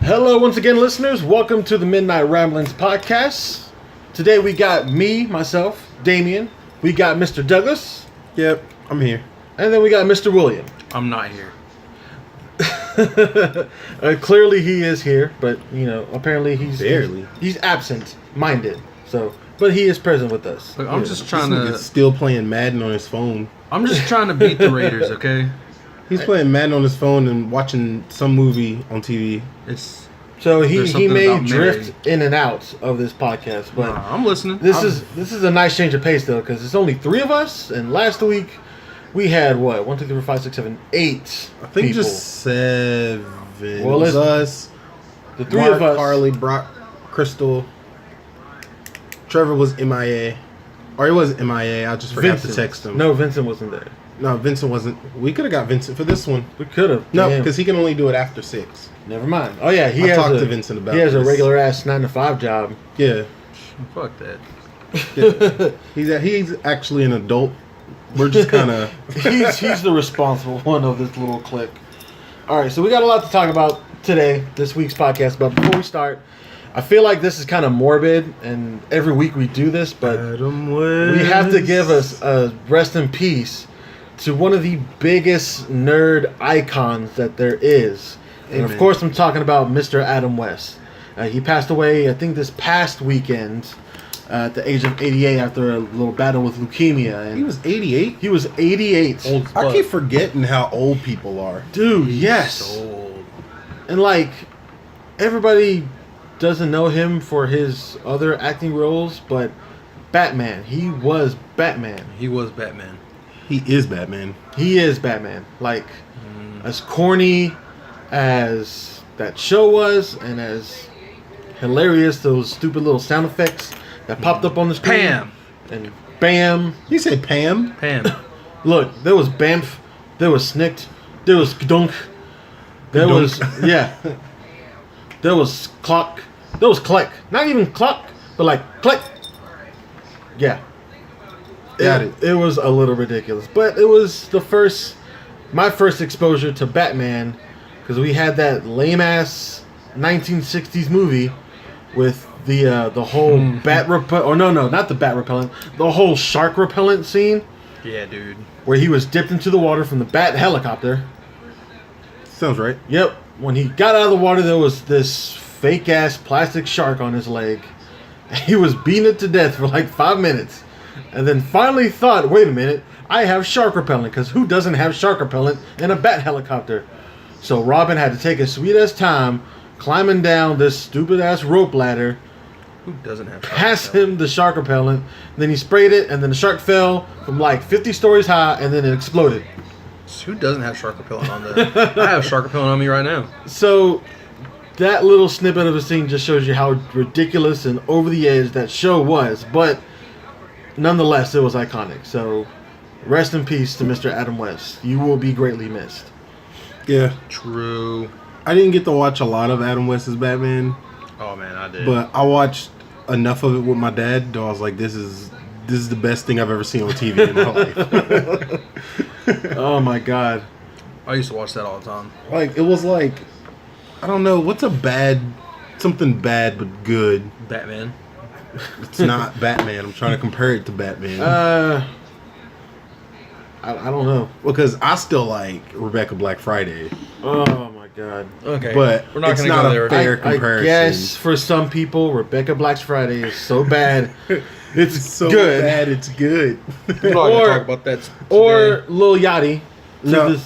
Hello once again, listeners. Welcome to the Midnight Ramblings podcast. Today we got myself, Damien. We got Mr. Douglas. Yep, I'm here. And then we got Mr. William. I'm not here. Clearly he is here, but, apparently Barely. he's absent-minded. But he is present with us. Look, I'm just trying to... Still playing Madden on his phone. I'm just trying to beat the Raiders, okay? He's playing Madden on his phone and watching some movie on TV. So he may drift in and out of this podcast, but I'm listening. This is a nice change of pace though, because it's only 3 of us, and last week we had what 1, 2, 3, 4, 5, 6, 7, 8. I think people. just 7. Well, it was us. The 3 Mark, of us. Carly, Brock, Crystal. Trevor was MIA, or he was MIA. I just forgot to text him. No, Vincent wasn't there. No, Vincent wasn't. We could have got Vincent for this one. We could have. No, because he can only do it after 6. Never mind. Oh yeah, I talked to Vincent about. He has this. a regular ass 9 to 5 job. Yeah. Fuck that. Yeah. He's actually an adult. We're just kind of. he's the responsible one of this little clique. All right, so we got a lot to talk about today, this week's podcast. But before we start, I feel like this is kind of morbid, and every week we do this, but we have to give us a rest in peace to one of the biggest nerd icons that there is. And of course, I'm talking about Mr. Adam West. He passed away, I think, this past weekend at the age of 88 after a little battle with leukemia. And he was 88? He was 88. Old I keep forgetting how old people are. Dude, yes. So old. And like, everybody doesn't know him for his other acting roles, but Batman. He was Batman. He was Batman. He is Batman. He is Batman. Like, as corny as that show was, and as hilarious those stupid little sound effects that popped up on the screen. Pam. And Bam. You say Pam? Pam. Look, there was Bamf. There was Snicked. There was Gdunk. There was, yeah. There was Clock. There was Click. Not even Clock, but like Click. Yeah. It was a little ridiculous. But it was my first exposure to Batman, because we had that lame-ass 1960s movie with the whole bat repellent, or no, not the bat repellent, the whole shark repellent scene. Yeah, dude. Where he was dipped into the water from the bat helicopter. Sounds right. Yep. When he got out of the water, there was this fake-ass plastic shark on his leg. He was beating it to death for like 5 minutes. And then finally thought, wait a minute, I have shark repellent, because who doesn't have shark repellent in a bat helicopter? So Robin had to take his sweet-ass time climbing down this stupid-ass rope ladder. Who doesn't have shark Pass repellent? him the shark repellent. Then he sprayed it, and then the shark fell from like 50 stories high, and then it exploded. Who doesn't have shark repellent on there? I have shark repellent on me right now. So that little snippet of a scene just shows you how ridiculous and over the edge that show was. But nonetheless, it was iconic. So rest in peace to Mr. Adam West. You will be greatly missed. Yeah. True. I didn't get to watch a lot of Adam West's Batman. Oh man, I did. But I watched enough of it with my dad, though I was like, this is the best thing I've ever seen on TV in my life. Oh my God. I used to watch that all the time. Like, it was like, I don't know, what's something bad but good? Batman. It's not Batman. I'm trying to compare it to Batman. I don't know. Because I still like Rebecca Black Friday. Oh my God. Okay. But we're not it's gonna not go a there. fair I comparison. guess for some people, Rebecca Black's Friday is so bad. It's so good. bad, it's good. We're not gonna talk about that today. Or Lil Yachty. No.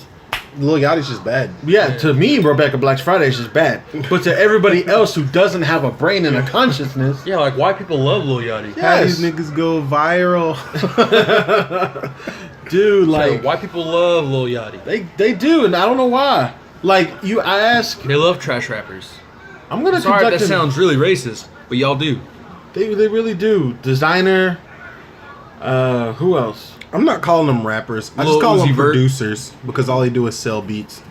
Lil Yachty's just bad. Yeah, to me, Rebecca Black's Friday is just bad. But to everybody else who doesn't have a brain and a consciousness, Yeah, like white people love Lil Yachty. Yeah. How these niggas go viral? dude, like So, white people love Lil Yachty. they do, and I don't know why. Like I ask, They love trash rappers. I'm gonna Sorry, conduct. that sounds really racist, but y'all do. They really do. Designer. Who else? I'm not calling them rappers. I Lil just call Uzi them Vert. producers because all they do is sell beats.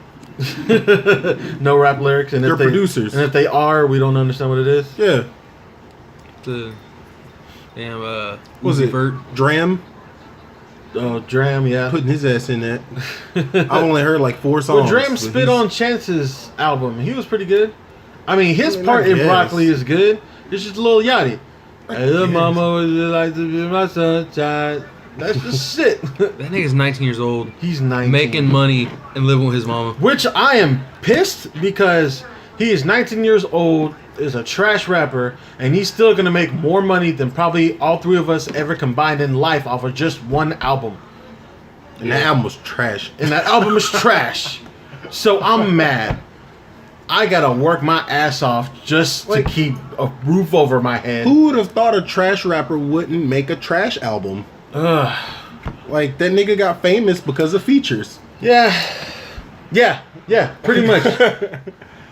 No rap lyrics, and They're if they, producers. And if they are, we don't understand what it is. Yeah. The damn What was Uzi it? Vert. Dram Oh, Dram, yeah. putting his ass in that. I've only heard like 4 Well, songs. Dram but spit he's- on Chance's album. He was pretty good. I mean, his part in Broccoli is good. It's just Lil Yachty. Hey, little mama would you like to be my sunshine. That's just shit. That nigga's 19 years old. He's 19. Making money and living with his mama. Which I am pissed because he is 19 years old, is a trash rapper, and he's still going to make more money than probably all three of us ever combined in life off of just one album. And that album was trash. And that album is trash. So I'm mad. I gotta work my ass off just to keep a roof over my head. Who would have thought a trash rapper wouldn't make a trash album? Like, that nigga got famous because of features. Yeah, pretty much.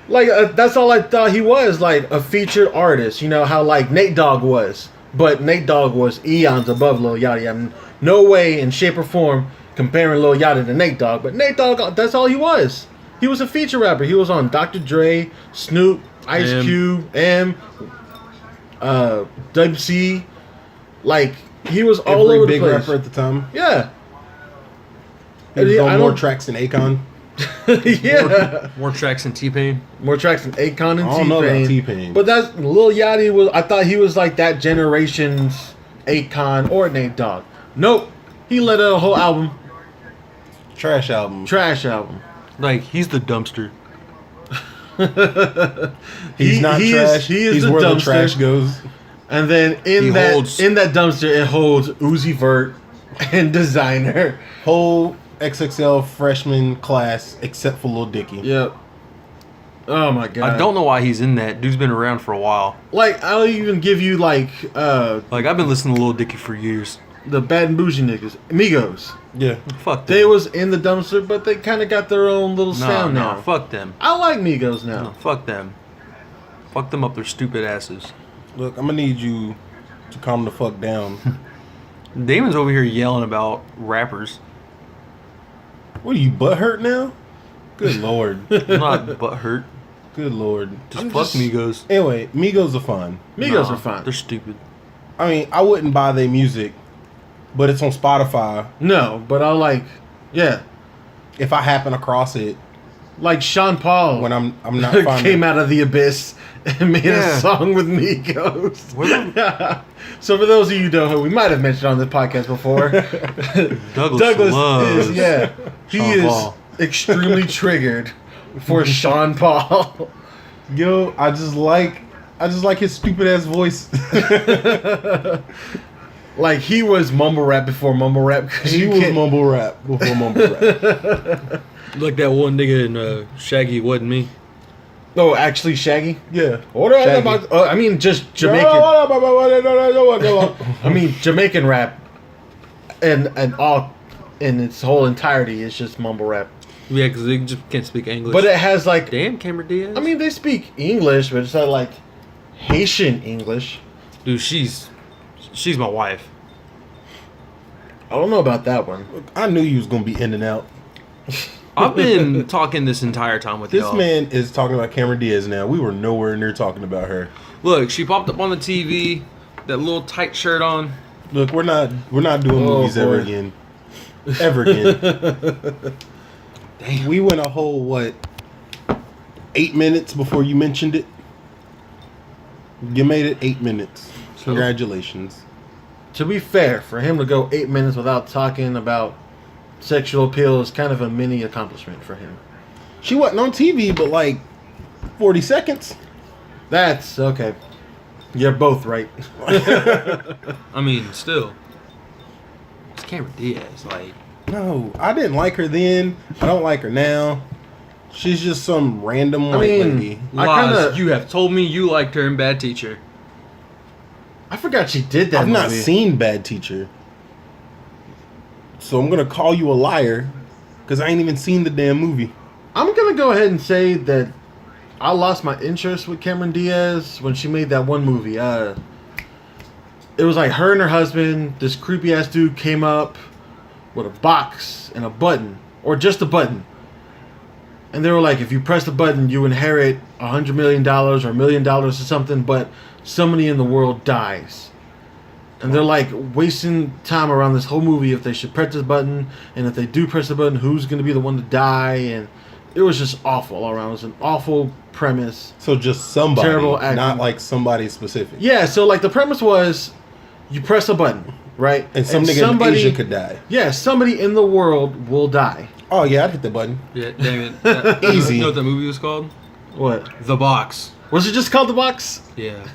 Like, that's all I thought he was, like, a featured artist. You know, how, like, Nate Dogg was. But Nate Dogg was eons above Lil Yachty. I mean, no way in shape or form comparing Lil Yachty to Nate Dogg. But Nate Dogg, that's all he was. He was a feature rapper. He was on Dr. Dre, Snoop, Ice Cube, WC. Like, he was all over the place. Every big rapper at the time. Yeah. He was on more tracks than Akon. Yeah. More tracks than T-Pain. More tracks than Akon and T-Pain. I don't know about T-Pain. But that's Lil Yachty was. I thought he was like that generation's Akon or Nate Dogg. Nope. He let out a whole album. Trash album. Trash album. Like, he's the dumpster. He's not trash. He's where dumpster. the trash goes. And then in that dumpster, it holds Uzi Vert and Designer. Whole XXL freshman class except for Lil Dicky. Yep. Oh my god. I don't know why he's in that. Dude's been around for a while. Like, I'll even give you like I've been listening to Lil Dicky for years. The Bad and Bougie niggas, Migos. Yeah. Fuck them. They was in the dumpster, but they kind of got their own little sound now. No, fuck them. I like Migos now. No, fuck them. Fuck them up their stupid asses. Look, I'm gonna need you to calm the fuck down. Damon's over here yelling about rappers. What are you, butthurt now? Good lord. I'm not butthurt. Good lord. Fuck Migos. Anyway, Migos are fun. Migos are fine. They're stupid. I mean, I wouldn't buy their music, but it's on Spotify. No, but I like, yeah. If I happen across it, like Sean Paul when I'm not finding came out of the abyss and made a song with Migos. So for those of you who don't know, we might have mentioned on this podcast before. Douglas is he Sean is Paul. extremely triggered for Sean Paul. Yo, I just like his stupid ass voice. Like, he was mumble rap before mumble rap. He was mumble rap before mumble rap. Like that one nigga in Shaggy Wasn't Me. Oh, actually, Shaggy? Yeah. Shaggy. I mean, just Jamaican. I mean, Jamaican rap and all in its whole entirety is just mumble rap. Yeah, because they just can't speak English. But it has like... Damn, Cameron Diaz. I mean, they speak English, but it's not like Haitian English. Dude, she's my wife. I don't know about that one. I knew you was gonna be in and out. I've been talking this entire time with this y'all. man is talking about Cameron Diaz now. We were nowhere near talking about her. Look, she popped up on the TV, that little tight shirt on. Look, we're not doing movies ever again. Ever again. Damn. We went a whole 8 minutes before you mentioned it. You made it 8 minutes. Congratulations. To be fair, for him to go 8 minutes without talking about sexual appeal is kind of a mini accomplishment for him. She wasn't on TV, but like 40 seconds. That's okay. You're both right. I mean, still. It's Cameron Diaz. Like, No, I didn't like her then. I don't like her now. She's just some random white lady. lies. You have told me you liked her in Bad Teacher. I forgot she did that I've movie. not seen Bad Teacher. So I'm going to call you a liar because I ain't even seen the damn movie. I'm going to go ahead and say that I lost my interest with Cameron Diaz when she made that one movie. It was like her and her husband, this creepy ass dude came up with a box and a button, or just a button. And they were like, if you press the button, you inherit $100 million or $1 million or something, but somebody in the world dies. And they're like wasting time around this whole movie if they should press this button, and if they do press the button, who's going to be the one to die? And it was just awful all around. It was an awful premise. So just somebody, Terrible acting. not like somebody specific. Yeah, so like the premise was, you press a button, right? And some nigga in Asia could die. Yeah, somebody in the world will die. Oh yeah, I'd hit the button. Yeah, dang it. Easy. You know what the movie was called? What? The Box. Was it just called The Box? Yeah.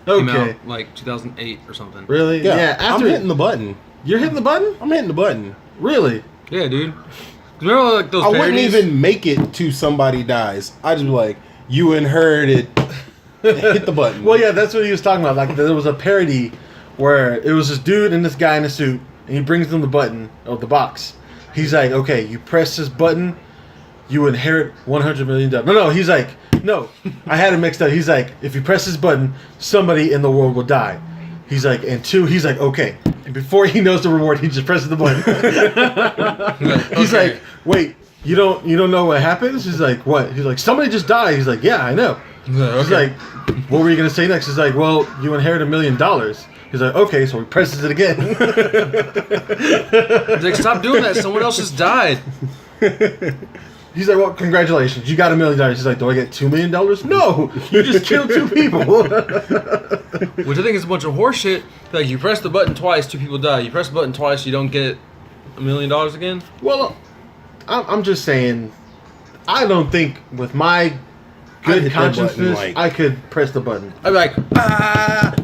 Came Okay. out like 2008 or something. Really? Yeah, after I'm hitting the button. You're hitting the button? I'm hitting the button. Really? Yeah, dude. Remember like those I wouldn't parodies? even make it to somebody dies. I just be like, you inherited. Hit the button. Well, yeah, that's what he was talking about. Like, there was a parody where it was this dude and this guy in a suit, and he brings them the button, or the box. He's like, okay, you press this button, you inherit $100 million. No, he's like, no, I had it mixed up. He's like, if you press this button, somebody in the world will die. He's like, and two, he's like, okay. And before he knows the reward, he just presses the button. He's Okay. like, wait, you don't know what happens? He's like, what? He's like, somebody just died. He's like, yeah, I know. He's Okay. like, what were you gonna say next? He's like, well, you inherit $1 million. He's like, okay, so he presses it again. He's like, stop doing that. Someone else just died. He's like, well, congratulations, you got $1 million. He's like, do I get $2 million? No, you just killed 2 people. Which I think is a bunch of horseshit. Like, you press the button twice, 2 people die. You press the button twice, you don't get $1 million again? Well, I'm just saying, I don't think with my I'd good hit that button, consciousness, like- I could press the button. I'd be like, ah!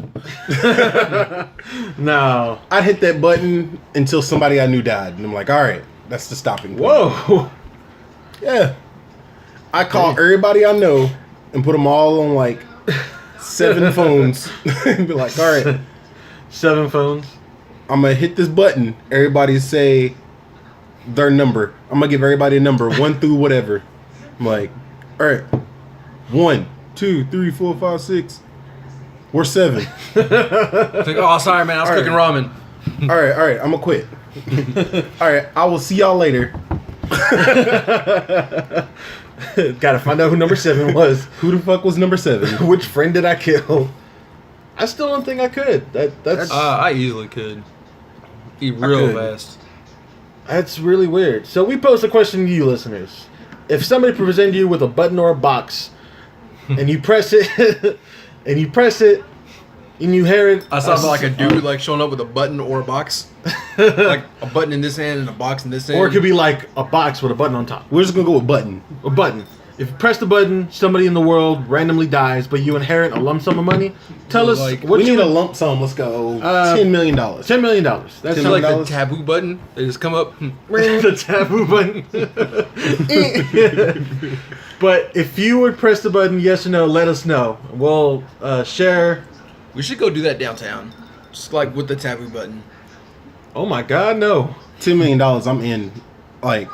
No. I'd hit that button until somebody I knew died. And I'm like, all right, that's the stopping point. Whoa. Yeah. I call everybody I know and put them all on like 7 phones. And be like, all right, 7 phones. I'm going to hit this button. Everybody say their number. I'm going to give everybody a number, 1 through whatever. I'm like, all right, 1, 2, 3, 4, 5, 6. We're 7. It's like, oh, sorry, man, I was All cooking right. ramen. All right, I'm going to quit. All right, I will see y'all later. Gotta find out who number 7 was. Who the fuck was number 7? Which friend did I kill? I still don't think I could. That's I easily could. Eat real could. fast. that's really weird. So we posed a question to you listeners. If somebody presented you with a button or a box, and you press it, and you inherit. I saw like a dude like showing up with a button or a box. Like a button in this hand and a box in this hand. Or it could be like a box with a button on top. We're just going to go with button. A button. If you press the button, somebody in the world randomly dies, but you inherit a lump sum of money. Tell us Like, what We you need a lump sum. Let's go. $10 million. $10 million. That's It's $10 like the million. taboo button. They just come up. the taboo button. But if you would press the button, yes or no, let us know. We'll share. We should go do that downtown. Just like with the taboo button. Oh my God, no. $10 million, I'm in. Like,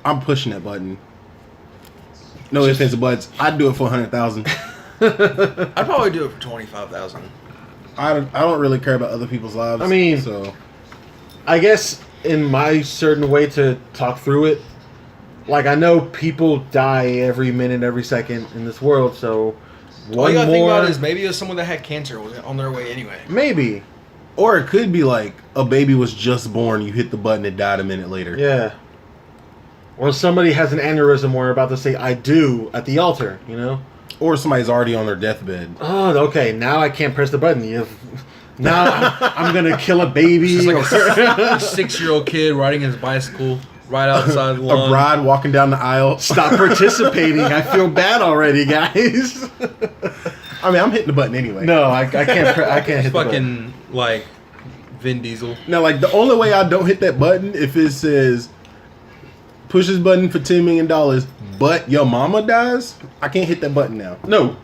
I'm pushing that button. No ifs, ands, or buts. I'd do it for 100,000. I'd probably do it for 25,000. I don't really care about other people's lives. I mean- so I guess in my certain way to talk through it, like I know people die every minute, every second in this world, so All one you gotta think more, about is maybe it was someone that had cancer was on their way anyway. maybe, or it could be like a baby was just born. You hit the button, it died a minute later. yeah. Or somebody has an aneurysm where they're about to say "I do" at the altar, you know. Or somebody's already on their deathbed. Oh, okay. Now I can't press the button. Now I'm gonna kill a baby. Just like or- a 6-year-old kid riding his bicycle right outside the A lawn. bride walking down the aisle. Stop participating. I feel bad already, guys. I mean, I'm hitting the button anyway. No, I can't. I can't hit the button. Fucking like Vin Diesel. Now, like, the only way I don't hit that button if it says push this button for $10 million, but your mama dies, I can't hit that button now. No.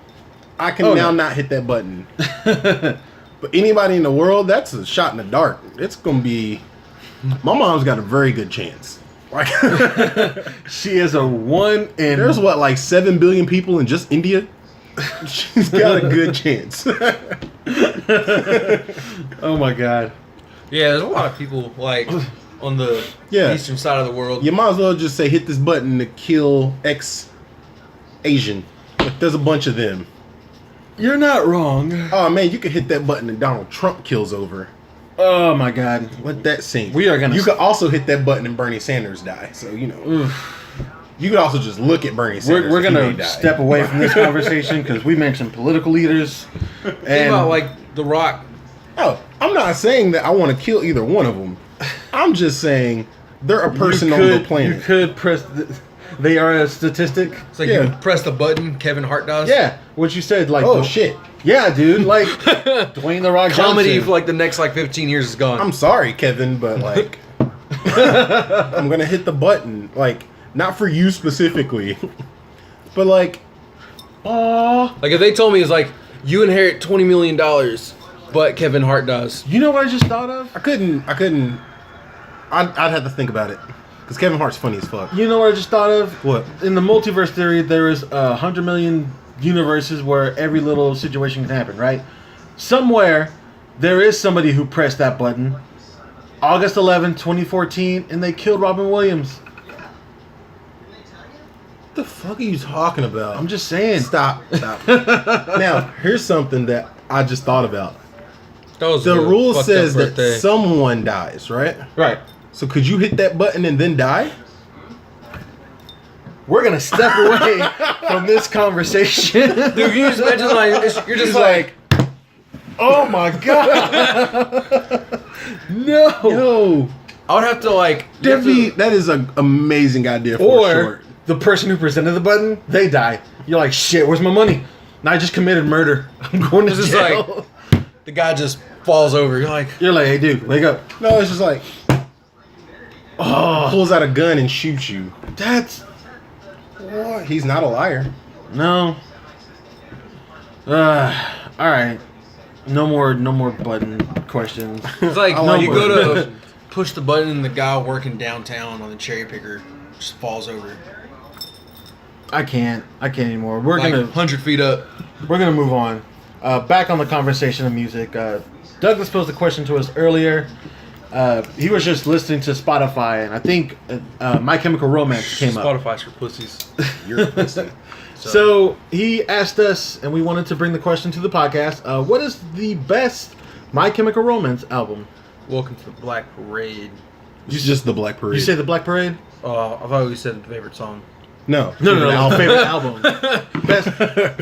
I can Oh, now no. not hit that button. But anybody in the world, that's a shot in the dark. It's going to be... My mom's got a very good chance. Like, She is a 1 in. there's what, like 7 billion people in just India? She's got a good chance. Oh my God. Yeah, there's a lot of people like on the Yeah. eastern side of the world. You might as well just say hit this button to kill X Asian. Like, there's a bunch of them. You're not wrong. Oh man, you could hit that button and Donald Trump kills over. Oh my God. Let that sink. We are gonna- You could also hit that button and Bernie Sanders die. So you know. You could also just look at Bernie Sanders. We're He may gonna die. step away from this conversation because we mentioned political leaders. Think And about like The Rock. Oh, I'm not saying that I want to kill either one of them. I'm just saying they're a person you on could, the planet. You could press. They are a statistic. It's like Yeah. you press the button Kevin Hart does. Yeah, what you said, like, Oh shit! yeah, dude, like Dwayne the Rock Comedy Johnson. for like the next like 15 years is gone. I'm sorry, Kevin, but like, I'm gonna hit the button. Like, not for you specifically, but like, Aw. Like if they told me it's like you inherit $20 million, but Kevin Hart does. You know what I just thought of? I couldn't. I'd have to think about it because Kevin Hart's funny as fuck. You know what I just thought of? What? In the multiverse theory, there is 100 million universes where every little situation can happen, right? Somewhere, there is somebody who pressed that button, August 11, 2014, and they killed Robin Williams. What the fuck are you talking about? I'm just saying. Stop. Now, here's something that I just thought about. That was The a rule fucked says up that birthday. someone dies, right? Right. So could you hit that button and then die? We're going to step away from this conversation. Dude, you just imagine like you're just He's like Oh my god. No. yo, I would have to like you have to- that is an amazing idea for a Or short. the person who presented the button, they die. You're like, shit, where's my money? Now I just committed murder. I'm going to It's just jail. the guy just falls over. You're like, You're like, hey dude, wake up. No, it's just like Oh, pulls out a gun and shoots you. that's What? He's not a liar. no. All right. No more button questions. it's like I like you it. go to push the button and the guy working downtown on the cherry picker just falls over. I can't anymore. We're Like gonna 100 feet up. move on. Back on the conversation of music. Douglas posed a question to us earlier. He was just listening to Spotify, and I think My Chemical Romance came up. Spotify's for pussies. You're a pussy. So he asked us, and we wanted to bring the question to the podcast. What is the best My Chemical Romance album? Welcome to the Black Parade. It's just the Black Parade. You say the Black Parade? I thought we said favorite song. no. No. Favorite album. Best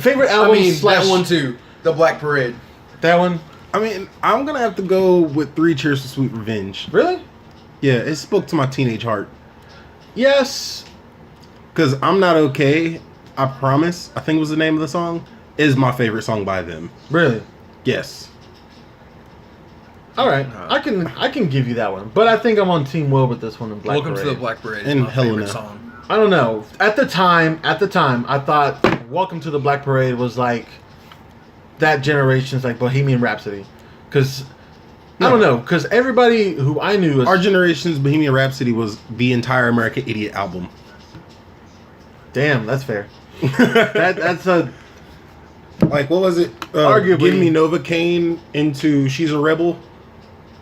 favorite album. slash that one too. The Black Parade. That one. I mean, I'm gonna have to go with 3 Cheers for Sweet Revenge. Really? Yeah, it spoke to my teenage heart. Yes. Cause I'm Not Okay, I Promise, I think was the name of the song, is my favorite song by them. Really. Yes. All right. I can give you that one, but I think I'm on Team Will with this one in Black Welcome Parade. to the Black Parade. And Is my favorite Helena. song. I don't know. At the time, I thought Welcome to the Black Parade was like that generation's like Bohemian Rhapsody, because I don't know, because everybody who I knew Our was generation's Bohemian Rhapsody was the entire American Idiot album. damn. That's fair. That's a Like, what was it? Arguably. Give Me Novocaine into She's a Rebel.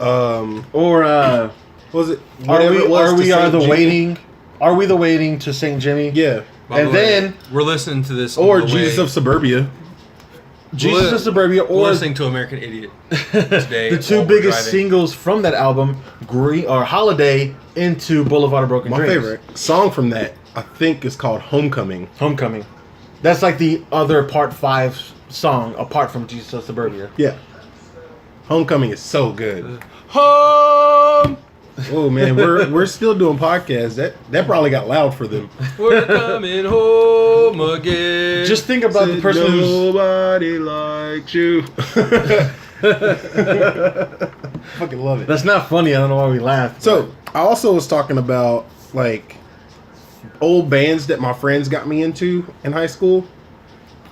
or What was it? are Whatever we it was are to we are Saint the Jimmy. waiting? Are we the waiting to Saint Jimmy? Yeah. By And the way, then we're listening to this. Or on the Jesus way. of Suburbia. Jesus of Suburbia, We're or listening to American Idiot today. the two while we're biggest driving. singles from that album, Green or Holiday into Boulevard of Broken My Dreams. favorite song from that, I think, is called Homecoming. Homecoming. That's like the other part 5 song apart from Jesus of Suburbia. Yeah. Homecoming is so good. Home. Oh man, we're still doing podcasts. That probably got loud for them. We're coming home again. Just think about the Said person who's nobody likes you. Fucking love it. that's not funny. I don't know why we laughed. So I also was talking about like old bands that my friends got me into in high school,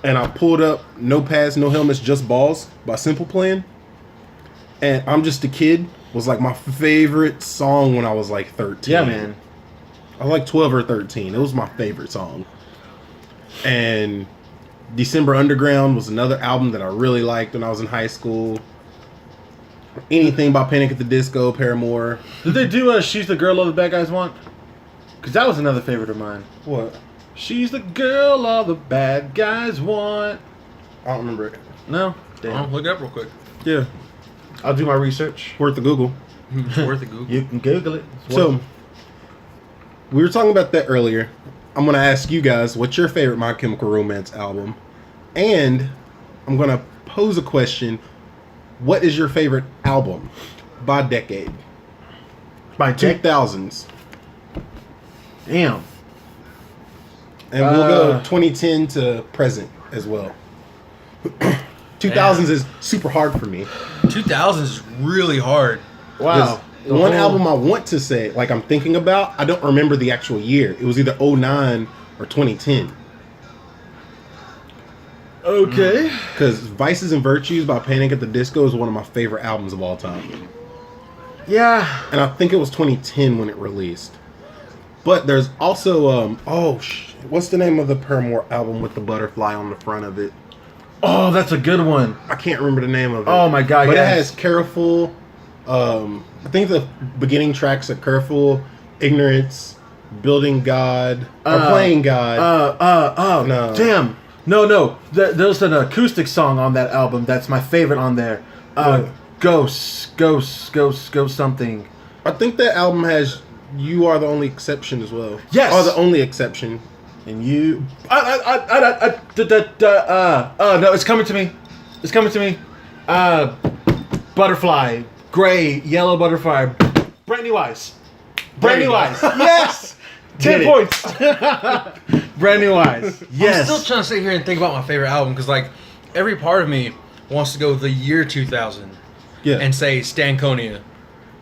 and I pulled up No Pads, No Helmets, Just Balls by Simple Plan, and I'm Just a Kid was like my favorite song when I was like 13. yeah, man. I was like 12 or 13. It was my favorite song. And December Underground was another album that I really liked when I was in high school. Anything by Panic at the Disco, Paramore. Did they do She's the Girl All the Bad Guys Want? Because that was another favorite of mine. What? She's the girl all the bad guys want. I don't remember it. No? Damn. Look it up real quick. Yeah, I'll do my research. worth the Google. It's worth a Google. You can Google it. It's So, worth- we were talking about that earlier. I'm gonna ask you guys, what's your favorite My Chemical Romance album? And I'm gonna pose a question: what is your favorite album by decade? By 2000s. Damn. And we'll go 2010 to present as well. 2000s is super hard for me. 2000s is really hard. Wow. The one album I want to say, like I'm thinking about, I don't remember the actual year. It was either 09 or 2010. Okay. Because Vices and Virtues by Panic at the Disco is one of my favorite albums of all time. Yeah. And I think it was 2010 when it released. But there's also, what's the name of the Paramore album with the butterfly on the front of it? Oh, that's a good one. I can't remember the name of it. Oh my god, But yes. it has Careful. I think the beginning tracks are Careful, Ignorance, Building God, or Playing God. No. Damn. No. There's an acoustic song on that album that's my favorite on there. Ghost something. I think that album has You Are the Only Exception as well. Yes. Or the Only Exception. And you... no, it's coming to me. It's coming to me. Butterfly. Gray. Yellow butterfly. Brand new eyes. Brand new eyes. Yes! 10 points. Brand new eyes. Yes. I'm still trying to sit here and think about my favorite album because, like, every part of me wants to go the year 2000 and say Stankonia.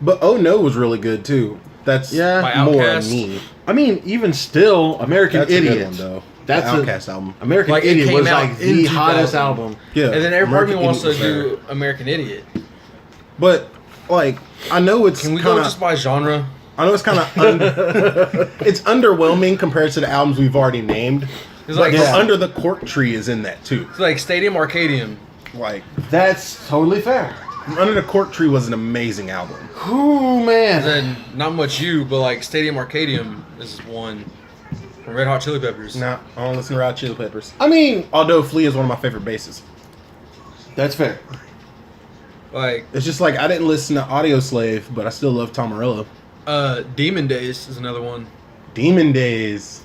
But Oh No was really good too. That's By more Outkast. me. I mean, even still, American That's Idiot. a good one though. That's the a Outkast album. American Like, it Idiot came was out like in the hottest 2000. album. Yeah. And then every part of me American wants to Idiot was do American Idiot. But like, I know it's Can we kinda, go just by genre? I know it's kind of it's underwhelming compared to the albums we've already named. It's Like like, Under the Cork Tree is in that too. it's like Stadium Arcadium. Like That's totally fair. Under the Cork Tree was an amazing album. Ooh, man. Then not much you, but like Stadium Arcadium is one from Red Hot Chili Peppers. Nah, I don't listen to Red Hot Chili Peppers. I mean, Although Flea is one of my favorite basses. that's fair. Like It's just like I didn't listen to Audio Slave, but I still love Tom Morello. Demon Days is another one. Demon Days.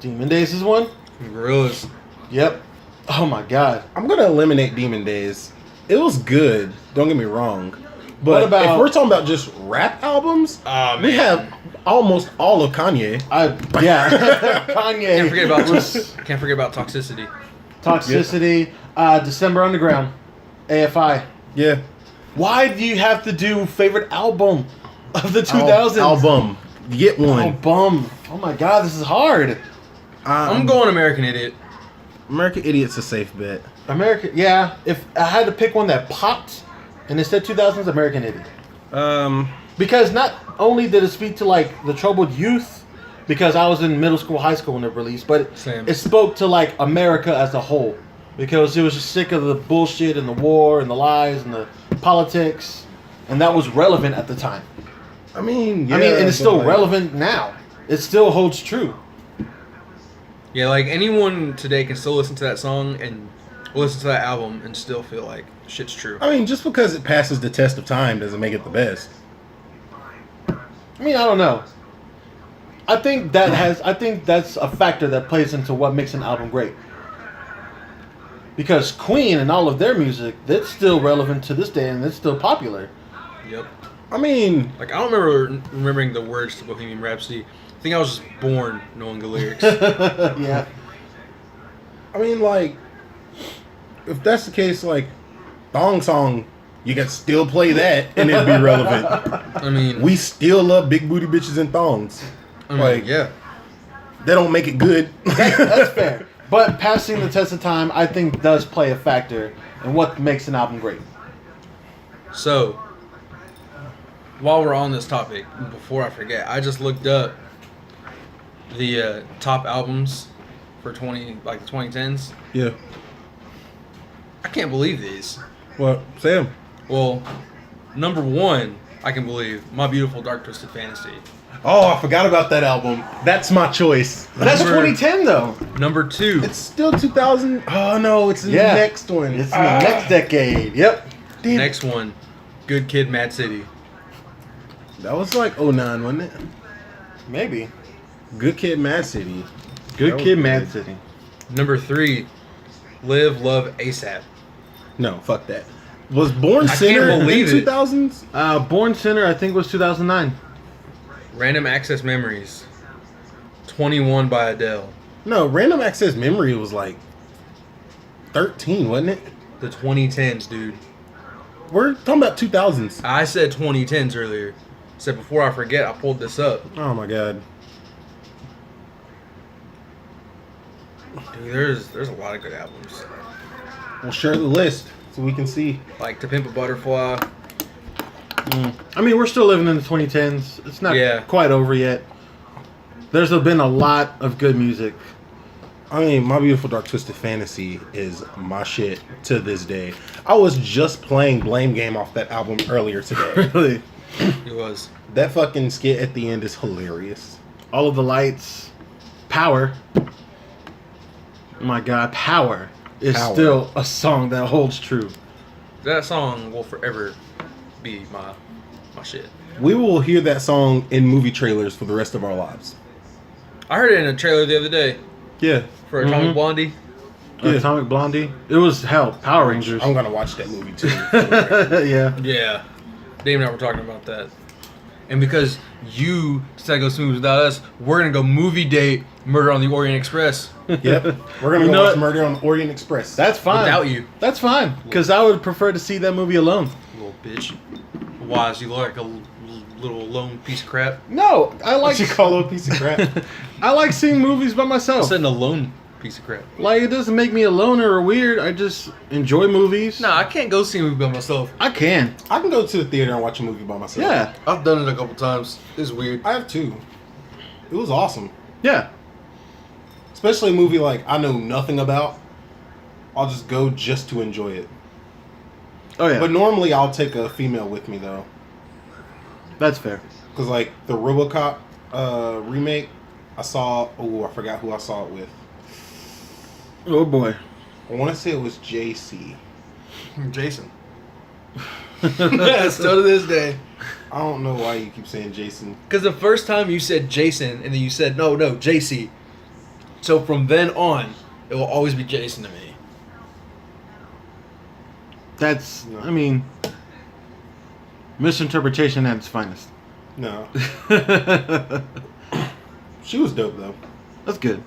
Demon Days is one? From Gorillaz. Yep. Oh my god. I'm gonna eliminate Demon Days. It was good. Don't get me wrong. But What about- if we're talking about just rap albums, Oh, we man. have almost all of Kanye. Kanye. Can't forget about Toxicity. Toxicity. December Underground. AFI. Yeah. Why do you have to do favorite album of the 2000s? Album. Get one. Album. Oh my god, this is hard. I'm going American Idiot. American Idiot's a safe bet. American, yeah. If I had to pick one that popped, and instead 2000s, American Idiot. Because not only did it speak to like the troubled youth, because I was in middle school, high school when it released, but Same. it spoke to like America as a whole. Because it was just sick of the bullshit and the war and the lies and the politics, and that was relevant at the time. I mean, and it's still relevant now. It still holds true. Yeah, like anyone today can still listen to that song and listen to that album and still feel like shit's true. I mean, just because it passes the test of time doesn't make it the best. I mean, I don't know. I think that's a factor that plays into what makes an album great. Because Queen and all of their music, that's still relevant to this day and it's still popular. Yep. I mean, Like I don't remembering the words to Bohemian Rhapsody. I think I was just born knowing the lyrics. Yeah. I mean, like, if that's the case, like, Thong Song, you can still play that and it'd be relevant. I mean, We still love big booty bitches and thongs. Like, yeah. They don't make it good. That's fair. But passing the test of time, I think, does play a factor in what makes an album great. So, while we're on this topic, before I forget, I just looked up the top albums for the 2010s. Yeah. I can't believe these. Well, Sam. Well, number one, I can believe My Beautiful Dark Twisted Fantasy. Oh, I forgot about that album. That's my choice. That's Number- 2010, though. Number two, It's still 2000. Oh, no, it's in Yeah. the next one. It's in the next decade. Yep. Damn. next one, Good Kid, Mad City. That was like 09, wasn't it? Maybe. Good Kid, Mad City. Good That Kid, was Mad good. City. Number 3, Live, Love, ASAP. No, fuck that. Was Born I Sinner can't believe in it. 2000s? Born Sinner, I think, was 2009. Random Access Memories. 21 by Adele. No, Random Access Memory was like 13, wasn't it? The 2010s, dude. We're talking about 2000s. I said 2010s earlier. So before I forget, I pulled this up. Oh my god. Dude, there's a lot of good albums. We'll share the list so we can see. Like To Pimp a Butterfly. I mean, we're still living in the 2010s. It's not Yeah. quite over yet. There's been a lot of good music. I mean, My Beautiful Dark Twisted Fantasy is my shit to this day. I was just playing Blame Game off that album earlier today. Really. It was. That fucking skit at the end is hilarious. All of the Lights. Power. Oh my God, Power is Power. still a song that holds true. That song will forever be my shit. We will hear that song in movie trailers for the rest of our lives. I heard it in a trailer the other day Yeah. for Atomic Mhm. Blondie. Yeah. Atomic Blondie. It was hell. Power Rangers. I'm gonna watch that movie too. Yeah. Yeah. Dave and I were talking about that. And because you decided to go smooth without us, we're going to go movie date Murder on the Orient Express Yep. We're gonna You go know watch what? Murder on the Orient Express. That's fine. without you. That's fine. Because I would prefer to see that movie alone. Little bitch. Why? You look like a little lone piece of crap. No, I like. what you call a piece of crap. I like seeing movies by I myself. said a lone piece of crap. Like, it doesn't make me a loner or weird. I just enjoy movies. No, I can't go see a movie by myself. I can. I can go to the theater and watch a movie by myself. Yeah. I've done it a couple times. It's weird. I have too. It was awesome. Yeah. Especially a movie like I know nothing about. I'll just go just to enjoy it. Oh yeah. But normally I'll take a female with me though. That's fair. Because like the RoboCop remake, I saw, I forgot who I saw it with. Oh boy. I want to say it was JC. Jason. Still to this day. I don't know why you keep saying Jason. Because the first time you said Jason, and then you said, no, JC. So from then on, it will always be Jason to me. That's. No. I mean, misinterpretation at its finest. No. That's She was dope though. good.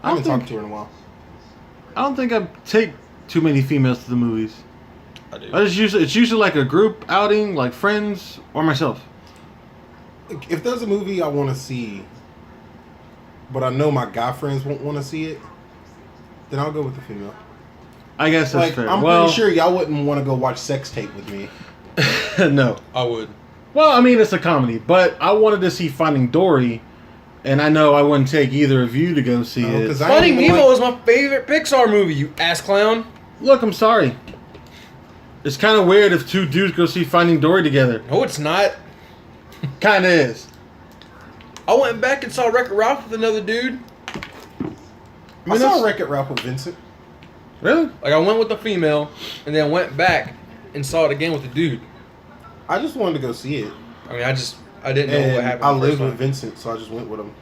I haven't talked to her in a while. I don't think I take too many females to the movies. I do. It's usually like a group outing, like friends or myself. If there's a movie I want to see, but I know my guy friends won't want to see it, then I'll go with the female. I guess that's Like, fair. I'm well, pretty sure y'all wouldn't want to go watch Sex Tape with me. no. I would. Well, I mean, it's a comedy, but I wanted to see Finding Dory, and I know I wouldn't take either of you to go see No, it. 'cause I Finding ain't even Nemo like- is my favorite Pixar movie, you ass clown. Look, I'm sorry. It's kind of weird if two dudes go see Finding Dory together. No, it's not. Kind of is. I went back and saw Wreck-It Ralph with another dude. I saw that's- Wreck-It Ralph with Vincent. Really? Like, I went with the female, and then went back and saw it again with the dude. I just wanted to go see it. I mean, I didn't know what And happened. I the first lived with time. Vincent, so I just went with him.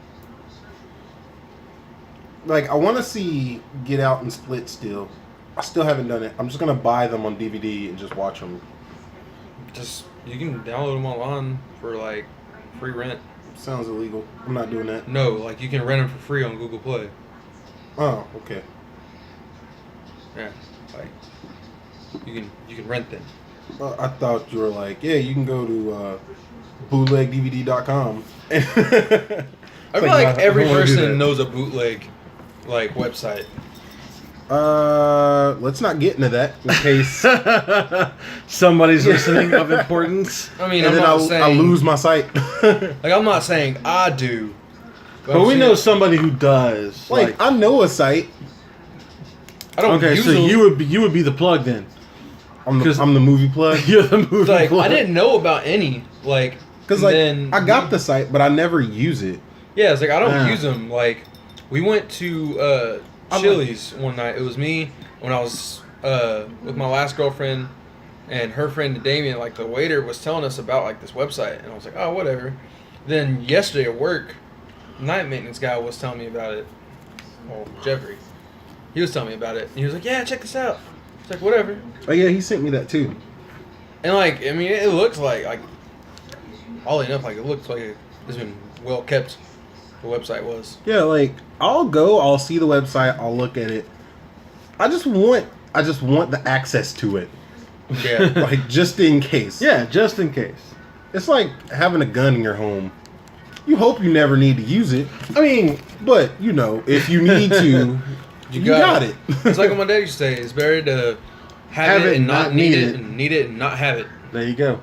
Like, I want to see Get Out and Split still. I still haven't done it. I'm just going to buy them on DVD and just watch them. Just, you can download them online for, like, free rent. Sounds illegal. I'm not doing that. No, like, you can rent them for free on Google Play. Oh, okay. Yeah, like, you can rent them. I thought you were like, yeah, you can go to bootlegdvd.com. I feel like every person knows a bootleg, like, website. Let's not get into that in case. Somebody's listening of importance. I mean, and I'm then not I saying, lose my sight. like, I'm not saying I do. But I'm we saying- know somebody who does. Like, I know a site. I don't okay, use so them. you would be the plug then. I'm 'Cause- the movie plug. You're the movie Like, plug. I didn't know about any. Like, Because, like, then I got the site, but I never use it. Yeah, it's like I don't Yeah. use them. Like, we went to Chili's one night. It was me when I was with my last girlfriend and her friend Damien. Like, the waiter was telling us about like this website, and I was like, oh, whatever. Then yesterday at work, night maintenance guy was telling me about it. well, Jeffrey, he was telling me about it. And he was like, yeah, check this out. It's like, whatever. Oh yeah, he sent me that too. And like, I mean, it looks like all enough, like it looks like it's been well kept. The website was. Yeah, like I'll see the website, I'll look at it. I just want the access to it. Yeah. Like just in case. Yeah, just in case. It's like having a gun in your home. You hope you never need to use it. I mean, But you know, if you need to, you got it. It's like what my dad used to say: it's better to have it and not need it, and need it and not have it. there you go.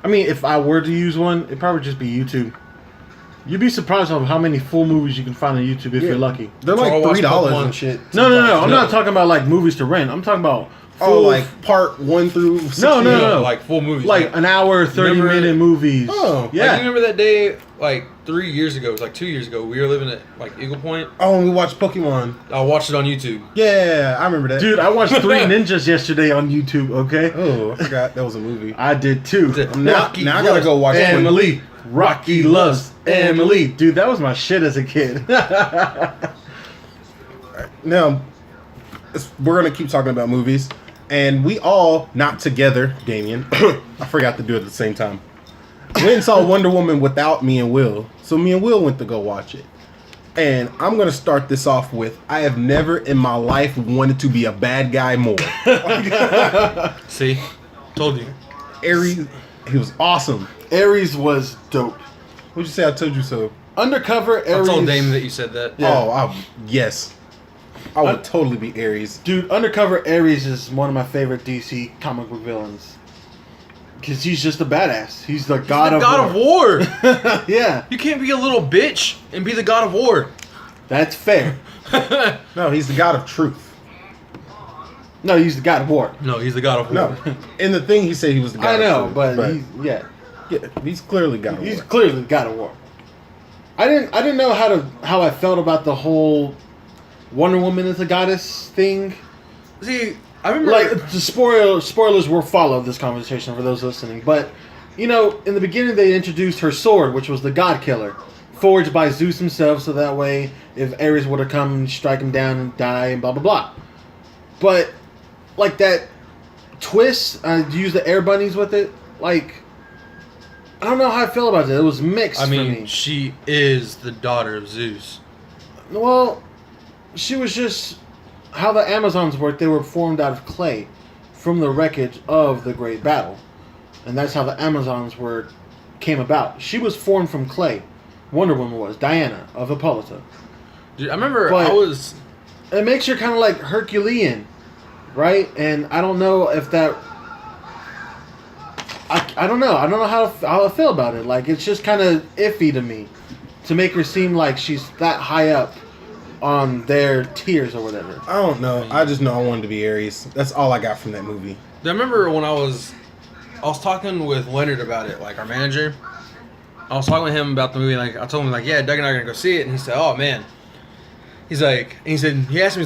I mean, if I were to use one, it'd probably just be YouTube. You'd be surprised on how many full movies you can find on YouTube if you're lucky. They're So I'll like watch $3 Pokemon. and shit. No. I'm No. not talking about like movies to rent. I'm talking about Oh, full, like part 1 through 16? No. Like full movies. like an hour, 30-minute movies. Oh. yeah. Like, you remember that day, like 3 years ago? It was like 2 years ago. We were living at like Eagle Point. Oh, and we watched Pokemon. I watched it on YouTube. Yeah, I remember that. Dude, I watched Three Ninjas yesterday on YouTube. Okay, Oh, I forgot that was a movie. I did too. Now I gotta go watch it. Emily. Rocky loves Emily. Dude, that was my shit as a kid. Now, we're gonna keep talking about movies, and we all, not together, Damien. I forgot to do it at the same time. Went and saw Wonder Woman without me and Will, so me and Will went to go watch it. And I'm gonna start this off with: I have never in my life wanted to be a bad guy more. See, told you. Ares, he was awesome. Ares was dope. What'd you say? I told you so. Undercover I Ares. told Damon that you said that. Yeah. Oh, yes. I would totally be Ares. Dude, Undercover Ares is one of my favorite DC comic book villains. Because he's just a badass. He's the god the of God war. of War. Yeah, You can't be a little bitch and be the God of War. that's fair. No, he's the god of truth. No, he's the god of war. No, he's the God of War. No, in the thing he said he was the god I know, of truth. but yeah, he's clearly god of he's war. clearly the god of war. I didn't know how I felt about the whole Wonder Woman is a goddess thing. See, I remember. Like the spoilers will follow this conversation for those listening, but you know, in the beginning they introduced her sword, which was the God Killer, forged by Zeus himself, so that way if Ares were to come and strike him down and die and blah blah blah. But like that twist, use the air bunnies with it. Like I don't know how I feel about it. It was mixed I for mean, me. she is the daughter of Zeus. Well, she was just how the Amazons work. They were formed out of clay from the wreckage of the Great Battle, and that's how the Amazons came about. She was formed from clay. Wonder Woman was Diana of Hippolyta. Dude, I remember But- I was. It makes her kind of like Herculean, right? And I don't know if that. I don't know. I don't know how I feel about it. Like it's just kind of iffy to me, to make her seem like she's that high up on their tiers or whatever. I don't know. I just know I wanted to be Ares. That's all I got from that movie. I remember when I was talking with Leonard about it, like our manager. I was talking with him about the movie. Like I told him, like, yeah, Doug and I are gonna go see it, and he said, "Oh man," he asked me, he's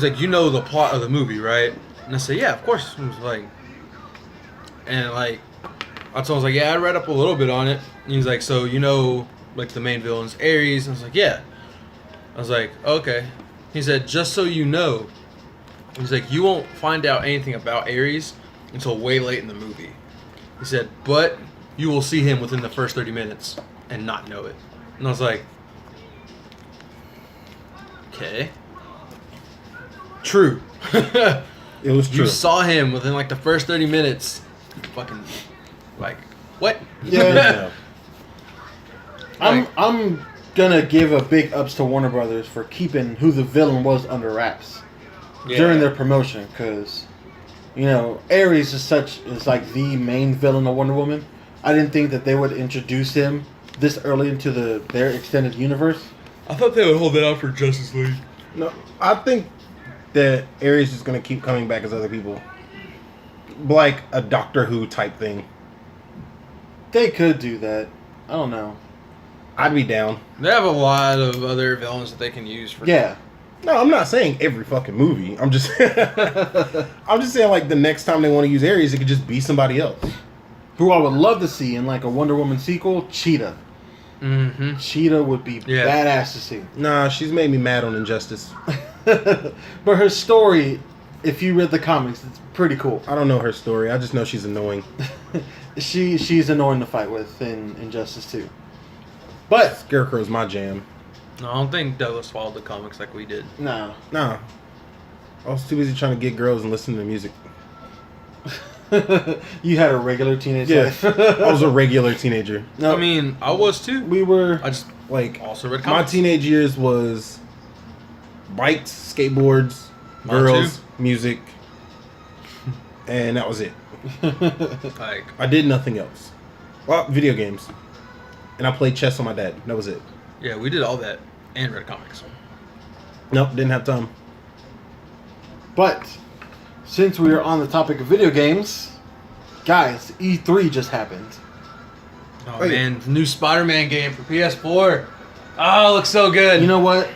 like, "You know the plot of the movie, right?" And I said, "Yeah, of course." I was like, and like, I told him, I was like, "Yeah, I read up a little bit on it." And he's like, "So you know, like the main villain's Ares?" And I was like, "Yeah." I was like, "Okay." He said, "Just so you know," he's like, "you won't find out anything about Ares until way late in the movie." He said, "But you will see him within the first 30 minutes and not know it." And I was like, "Okay." True. It was true. You saw him within like the first 30 minutes. Fucking, like, what? Yeah. Like- I'm gonna give a big ups to Warner Brothers for keeping who the villain was under wraps during their promotion, because you know Ares is like the main villain of Wonder Woman. I didn't think that they would introduce him this early into their extended universe. I thought they would hold that out for Justice League. No, I think that Ares is going to keep coming back as other people. Like a Doctor Who type thing. They could do that. I don't know. I'd be down. They have a lot of other villains that they can use for. Yeah. No, I'm not saying every fucking movie. I'm just I'm just saying like the next time they want to use Ares, it could just be somebody else. Who I would love to see in like a Wonder Woman sequel, Cheetah. Mm-hmm. Cheetah would be Yeah. badass to see. Nah, she's made me mad on Injustice. But her story, if you read the comics, it's pretty cool. I don't know her story. I just know she's annoying. She's annoying to fight with in Injustice 2. But Scarecrow's my jam. No, I don't think Douglas followed the comics like we did. no. Nah. I was too busy trying to get girls and listen to music. You had a regular teenage Yeah. life. I was a regular teenager. No, I mean, I was too. we were. I just Like, also read my comics. teenage years was bikes, skateboards, Mine girls, music, and that was it. Like, I did nothing else. Well, video games. And I played chess with my dad. That was it. yeah, we did all that and read comics. Nope, didn't have time. But since we are on the topic of video games, guys, E3 just happened. Oh Wait. man, new Spider-Man game for PS4. Oh, it looks so good. You know what?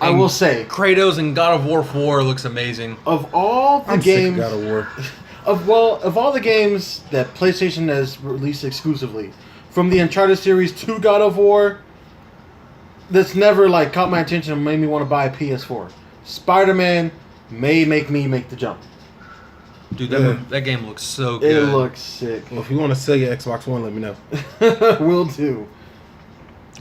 I And will say, Kratos and God of War 4 looks amazing. of all the I'm sick games, of God of War. of all the games that PlayStation has released exclusively, from the Uncharted series to God of War, that's never like caught my attention and made me want to buy a PS4. Spider-Man may make me make the jump. Dude, Yeah. that game looks so good. It looks sick. Well, if you want to sell your Xbox One, let me know. Will do.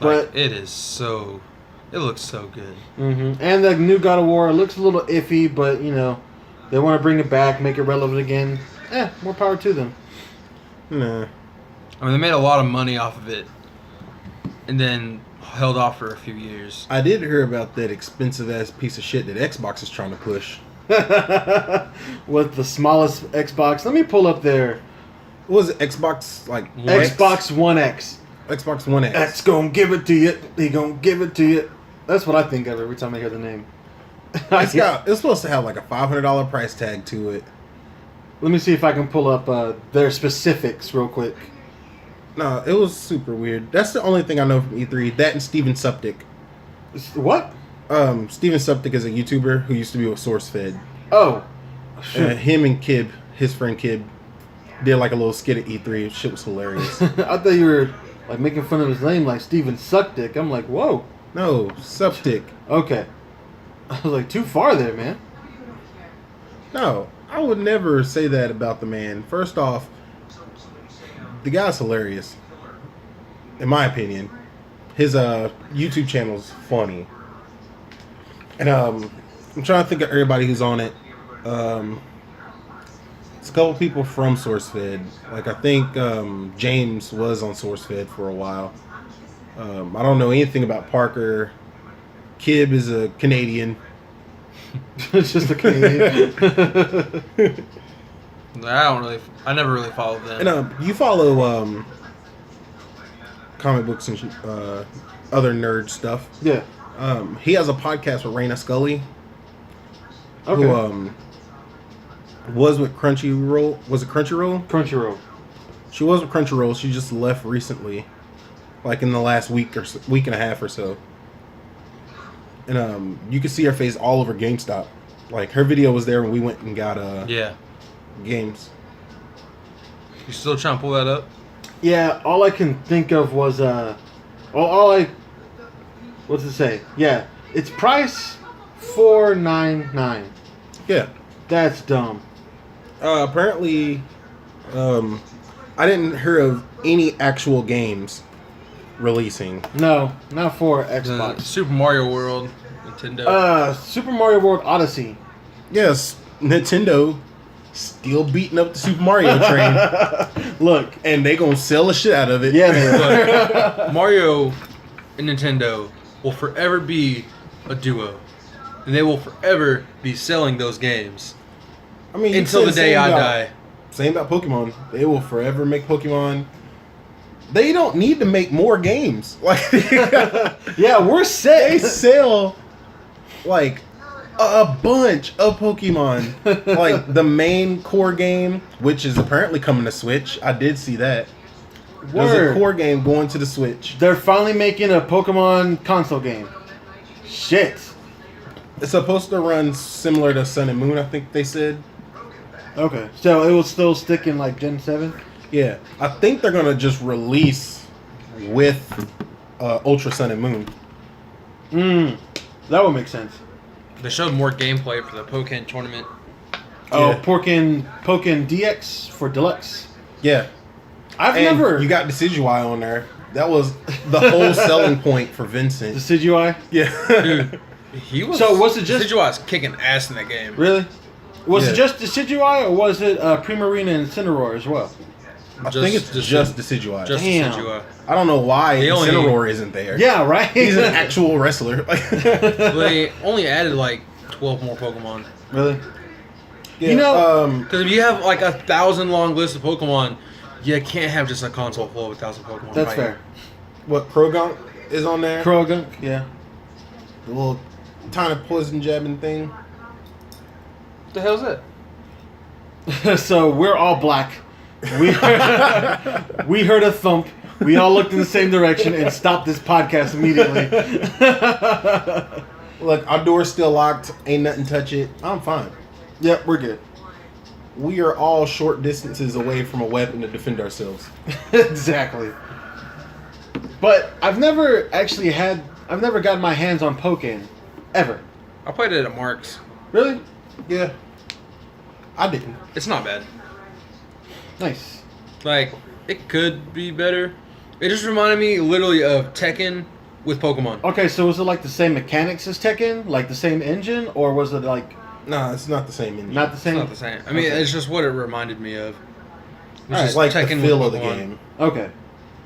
Like, But it looks so good. and the new God of War looks a little iffy, but you know, they want to bring it back, make it relevant again. More power to them. Nah. I mean, they made a lot of money off of it, and then held off for a few years. I did hear about that expensive ass piece of shit that Xbox is trying to push. With the smallest Xbox. Let me pull up their What was it? Xbox like X? Xbox One X. Xbox One X. X gonna give it to you. He gonna give it to you. That's what I think of every time I hear the name. It's supposed to have like a $500 price tag to it. Let me see if I can pull up their specifics real quick. No, it was super weird. That's the only thing I know from E3. That and Steven Suptic. What? Steven Suptic is a YouTuber who used to be with SourceFed. Oh. Him and Kib, his friend Kib, did like a little skit at E3. Shit was hilarious. I thought you were like making fun of his name like Steven Suckdick. I'm like, whoa. No, Suptic. Okay. I was like, too far there, man. No, I would never say that about the man. First off, the guy's hilarious. In my opinion. His YouTube channel's funny. And I'm trying to think of everybody who's on it. It's a couple people from SourceFed. Like I think James was on SourceFed for a while. I don't know anything about Parker. Kib is a Canadian. It's just a Canadian. I never really followed them. And you follow comic books and other nerd stuff. Yeah. He has a podcast with Raina Scully, Okay. who was with Crunchyroll. Was it Crunchyroll? Crunchyroll. She was with Crunchyroll. She just left recently, like in the last week and a half or so. And you can see her face all over GameStop. Like her video was there when we went and got Yeah. games. You still trying to pull that up? Yeah, all I can think of was what's it say? Yeah, it's price $4.99. Yeah. That's dumb. Apparently, I didn't hear of any actual games releasing. No, not for The Xbox. Super Mario World, Nintendo. Super Mario World Odyssey. Yes, Nintendo still beating up the Super Mario train, Look, and they gonna sell the shit out of it. yeah, they are. But Mario and Nintendo will forever be a duo, and they will forever be selling those games I mean, you until said the day I die. Same about Pokemon. They will forever make Pokemon. They don't need to make more games. Like Yeah, we're they set. sell like a bunch of Pokemon. Like the main core game, which is apparently coming to Switch. I did see that. There's a Word. core game going to the Switch. They're finally making a Pokemon console game. Shit. It's supposed to run similar to Sun and Moon, I think they said. Okay, so it will still stick in like Gen 7? Yeah, I think they're gonna just release with Ultra Sun and Moon. That would make sense. They showed more gameplay for the Pokken tournament. Oh, Yeah. Pokken DX for Deluxe. Yeah. I've And never. You got Decidueye on there. That was the whole selling point for Vincent. Decidueye? Yeah. Dude, he was. So was it just- Decidueye's kicking ass in that game? Really? Was Yeah. it just Decidueye or was it Primarina and Incineroar as well? I think it's just Decidueye. Just Damn. Decidueye. I don't know why They only- Incineroar isn't there. Yeah, right? He's an actual wrestler. They only added like 12 more Pokemon. Really? Yeah, You know- Because if you have like 1,000 long list of Pokemon, you can't have just a console full of 1,000 Pokemon. That's fighting. fair. what Krogunk is on there? Krogunk, yeah. The little tiny poison jabbing thing. What the hell's that? So we're all black. We we heard a thump. We all looked in the same direction and stopped this podcast immediately. Look, our door's still locked. Ain't nothing touch it. I'm fine. Yep, we're good. We are all short distances away from a weapon to defend ourselves. Exactly. But I've never gotten my hands on Pokken. Ever. I played it at Mark's. Really? Yeah. I didn't. It's not bad. Nice. Like, it could be better. It just reminded me literally of Tekken with Pokemon. Okay, so was it like the same mechanics as Tekken? Like the same engine? Or was it like Nah, it's not the same engine. not the It's same? not the same. I mean, Okay. it's just what it reminded me of. It's It's just like the Tekken feel with of the Pokemon. game. Okay.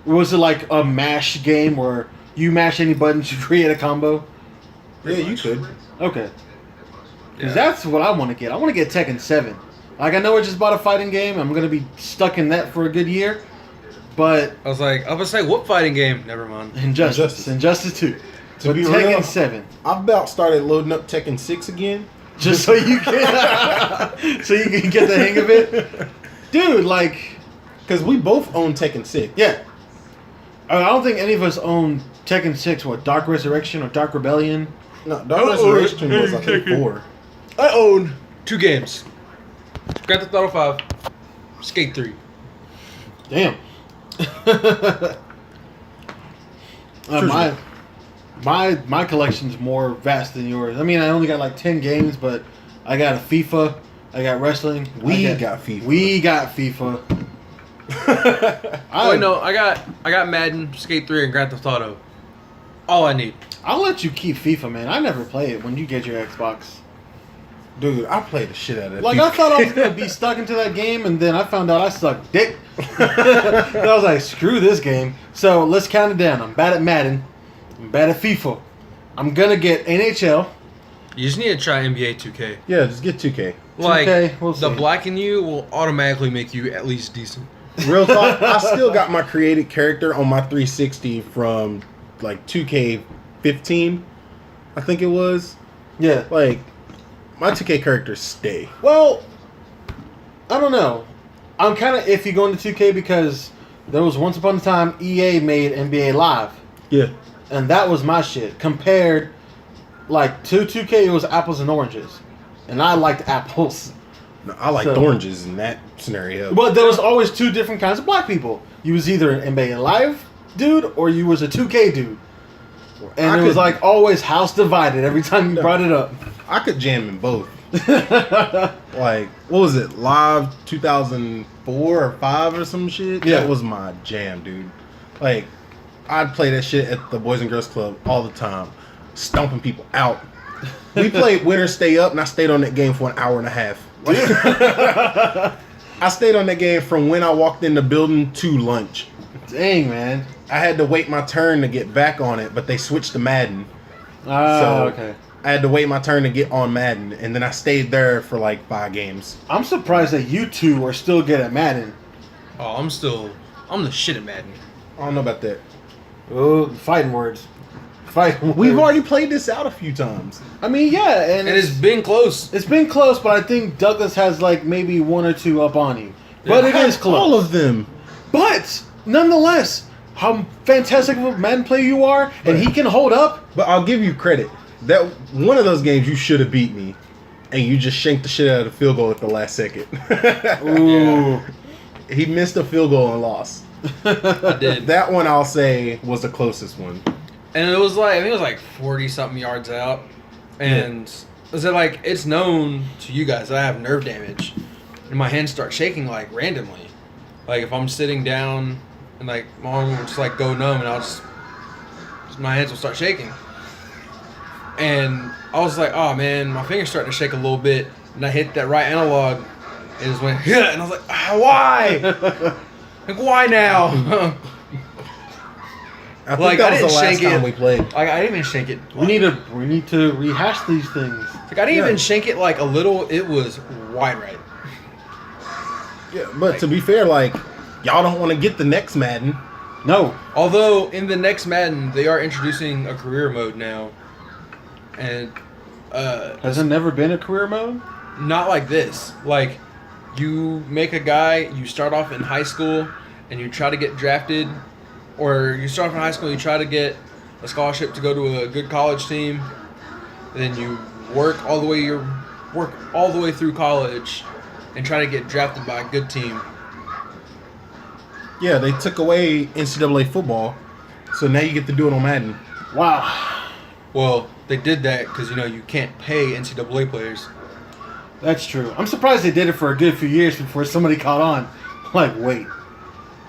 Was it like a mash game where you mash any button to create a combo? Yeah, you could. Okay. Because Yeah. that's what I want to get. I want to get Tekken 7. Like, I know I just bought a fighting game. I'm going to be stuck in that for a good year. But I was going to say, what fighting game? Never mind. Injustice 2. To But be Tekken real, 7. I've about started loading up Tekken 6 again. Just so you can so you can get the hang of it. Dude, like, Because we both own Tekken 6. yeah. I don't think any of us own Tekken 6. What, Dark Resurrection or Dark Rebellion? No, Dark Resurrection was, I think, 4. I own 2 games. Grand Theft Auto 5, Skate 3. Damn. My collection's more vast than yours. I mean, I only got like 10 games, but I got a FIFA, I got wrestling. We got FIFA. We got FIFA. Oh, no, I got Madden, Skate 3, and Grand Theft Auto. All I need. I'll let you keep FIFA, man. I never play it when you get your Xbox. Dude, I played the shit out of that. Like, I thought I was going to be stuck into that game, and then I found out I sucked dick. I was like, screw this game. So, let's count it down. I'm bad at Madden. I'm bad at FIFA. I'm going to get NHL. You just need to try NBA 2K. Yeah, just get 2K. Like, 2K, we'll the see. black in you will automatically make you at least decent. Real talk, I still got my created character on my 360 from, like, 2K15, I think it was. Yeah. Like, my 2K characters stay. Well, I don't know. I'm kind of iffy going to 2K because there was once upon a time EA made NBA Live. Yeah. And that was my shit. Compared, like, to 2K, it was apples and oranges. And I liked apples. No, I liked So- oranges in that scenario. But there was always two different kinds of black people. You was either an NBA Live dude or you was a 2K dude. And I it was could- like always house divided every time you brought it up. I could jam in both. Like, what was it? Live 2004 or 5 or some shit? Yeah. That was my jam, dude. Like, I'd play that shit at the Boys and Girls Club all the time. Stomping people out. We played Winner Stay Up, and I stayed on that game for an hour and a half. Like, I stayed on that game from when I walked in the building to lunch. Dang, man. I had to wait my turn to get back on it, but they switched to Madden. Oh, okay. I had to wait my turn to get on Madden, and then I stayed there for like 5 games. I'm surprised that you two are still good at Madden. Oh, I'm the shit at Madden. I don't know about that. Oh, fighting words. Fighting words. We've already played this out a few times. I mean, yeah, and And it's been close. it's been close, but I think Douglas has like maybe 1 or 2 up on you. But Yeah. it is close. All of them. But nonetheless, how fantastic of a Madden player you are, and he can hold up. But I'll give you credit. That one of those games you should have beat me, and you just shanked the shit out of the field goal at the last second. Ooh. He missed a field goal and lost. I did. That one I'll say was the closest one. And it was like, I think it was like 40 something yards out. And is it like, it's known to you guys that I have nerve damage. And my hands start shaking like randomly. Like if I'm sitting down and like my arm will just like go numb and my hands will start shaking. And I was like, oh man, my finger's starting to shake a little bit. And I hit that right analog. And it just went, yeah. And I was like, why? Like, why now? I think Like, that I was the didn't last shank time it. we played. Like, I didn't even shank it. We need to rehash these things. Like, I didn't Yeah. even shank it like a little. It was wide right. Yeah, but to be fair, like, y'all don't want to get the next Madden. No. Although, in the next Madden, they are introducing a career mode now. And, Has there never been a career mode? not like this. Like, you make a guy, you start off in high school, and you try to get drafted, or you start off in high school, you try to get a scholarship to go to a good college team, and then you work all the way through college, and try to get drafted by a good team. Yeah, they took away NCAA football, so now you get to do it on Madden. Wow. Well, they did that because, you can't pay NCAA players. That's true. I'm surprised they did it for a good few years before somebody caught on. Like, wait.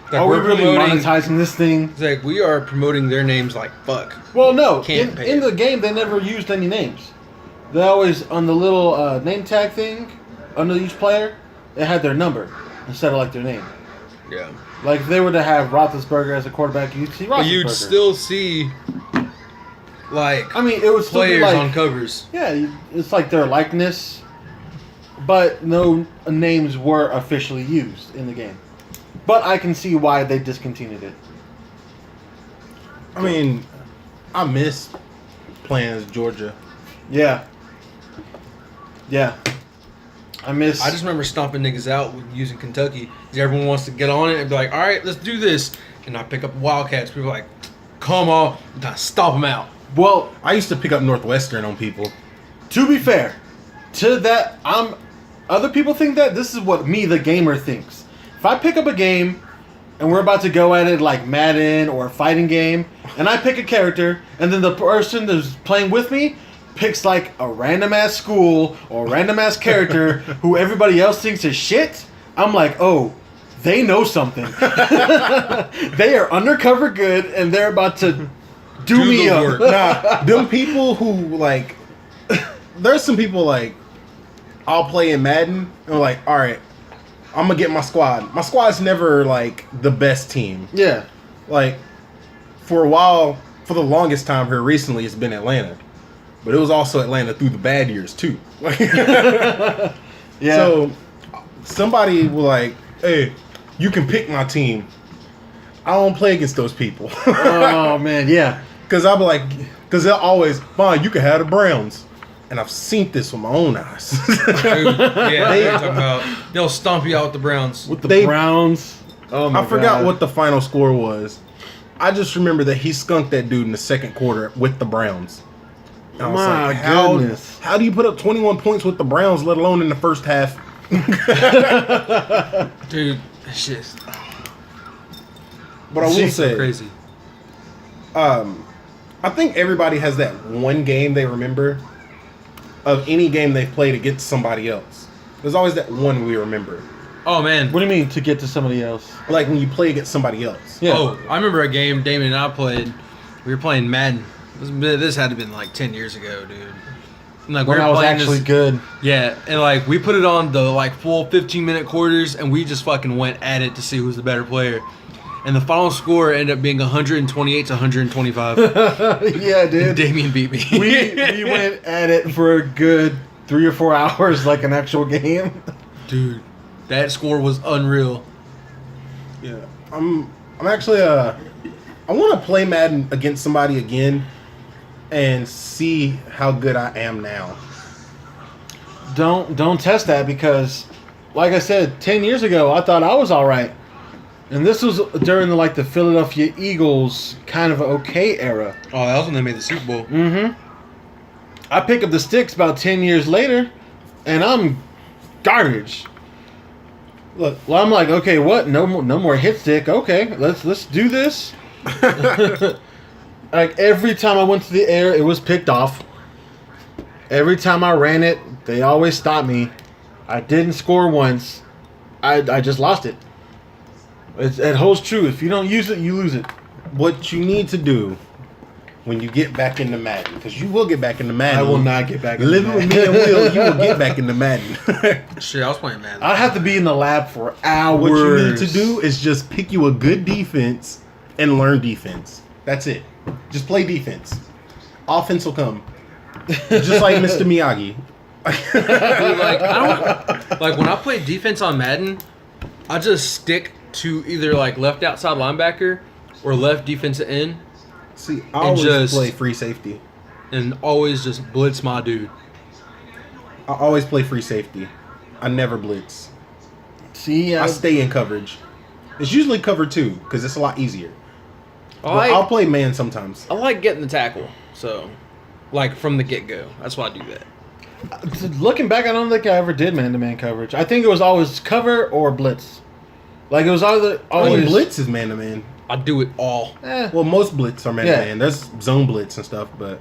Like, Are we we're really promoting- monetizing this thing? It's like, we are promoting their names like fuck. Well, no. Can't pay In it. the game, they never used any names. They always, on the little name tag thing, under each player, they had their number instead of, like, their name. Yeah. Like, if they were to have Roethlisberger as a quarterback, you'd see Roethlisberger. But you'd still see, like, I mean, it would still be players like... on covers. Yeah, it's like their likeness, but no names were officially used in the game. But I can see why they discontinued it. I mean, I miss playing as Georgia. Yeah. Yeah. I just remember stomping niggas out with using Kentucky. 'Cause everyone wants to get on it and be like, all right, let's do this. And I pick up Wildcats. People are like, come on. And I stomp them out. Well, I used to pick up Northwestern on people. to be fair, to that, other people think that. This is what me, the gamer, thinks. If I pick up a game and we're about to go at it like Madden or a fighting game, and I pick a character, and then the person that's playing with me picks like a random ass school or a random ass character who everybody else thinks is shit, I'm like, oh, they know something. They are undercover good, and they're about to do me the up. work. Nah, them people who, like, there's some people, like, I'll play in Madden, and like, all right, I'm going to get my squad. My squad's never, like, the best team. Yeah. Like, for a while, for the longest time here recently, it's been Atlanta. But it was also Atlanta through the bad years, too. Yeah. So, somebody will like, hey, you can pick my team. I don't play against those people. Oh man, yeah. Because I'll be like, because they'll always, fine, you can have the Browns. And I've seen this with my own eyes. Dude, yeah, they're talking about, they'll stomp you out with the Browns. With the Browns. Oh my I forgot God. what the final score was. I just remember that he skunked that dude in the second quarter with the Browns. And I was My like, goodness. How do you put up 21 points with the Browns, let alone in the first half? Dude, that shit's But I will say, crazy. I think everybody has that one game they remember of any game they've played against somebody else. There's always that one we remember. Oh, man. What do you mean to get to somebody else? Like when you play against somebody else. Yeah. Oh, I remember a game Damon and I played. We were playing Madden. This had to have been like 10 years ago, dude. And like When we I were was playing actually this, good. yeah, and like we put it on the like full 15-minute quarters, and we just fucking went at it to see who's the better player. And the final score ended up being 128 to 125. Yeah, dude. Damien beat me. we went at it for a good 3 or 4 hours, like an actual game. Dude, that score was unreal. Yeah. I'm actually I want to play Madden against somebody again and see how good I am now. Don't test that because, like I said, 10 years ago I thought I was all right, and this was during the Philadelphia Eagles kind of okay era. Oh, that was when they made the Super Bowl. Mm-hmm. I pick up the sticks about 10 years later, and I'm garbage. Look, Well, I'm like, okay, what? No more hit stick. Okay, let's do this. Like every time I went to the air, it was picked off. Every time I ran it, they always stopped me. I didn't score once. I just lost it. It holds true. If you don't use it, you lose it. what you need to do when you get back into Madden, because you will get back into Madden. I will not get back into Living with me and Will, you will get back into Madden. Shit, I was playing Madden. I have to be in the lab for hours. What you need to do is just pick you a good defense and learn defense. That's it. Just play defense. Offense will come. Just like Mr. Miyagi. Dude, like I don't like when I play defense on Madden, I just stick to either like left outside linebacker or left defensive end, See, I always just- play free safety. and always just blitz my dude. I always play free safety. I never blitz. See, I stay in coverage. It's usually cover 2 because it's a lot easier. I I'll like, play man sometimes. I like getting the tackle, so like from the get go. That's why I do that. looking back, I don't think I ever did man-to-man coverage. I think it was always cover or blitz. Like it was either I always mean, blitz is man to man. I do it all. Well, most blitz are man to Yeah. man. There's zone blitz and stuff, but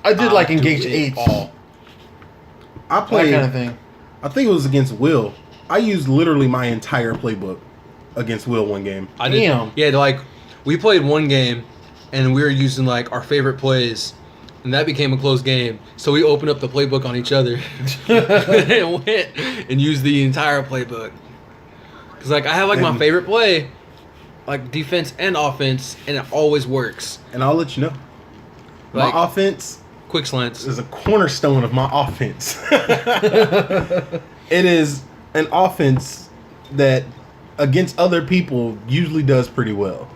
I did like do engage it 8 all. I that played. kind of thing. I think it was against Will. I used literally my entire playbook against Will one game. I did. Damn. Yeah, like we played one game, and we were using like our favorite plays, and that became a close game. So we opened up the playbook on each other and went and used the entire playbook. Cause like I have like my And- favorite play, like defense and offense, and it always works. And I'll let you know. Like My offense quick slants. is a cornerstone of my offense. It is an offense that against other people usually does pretty well.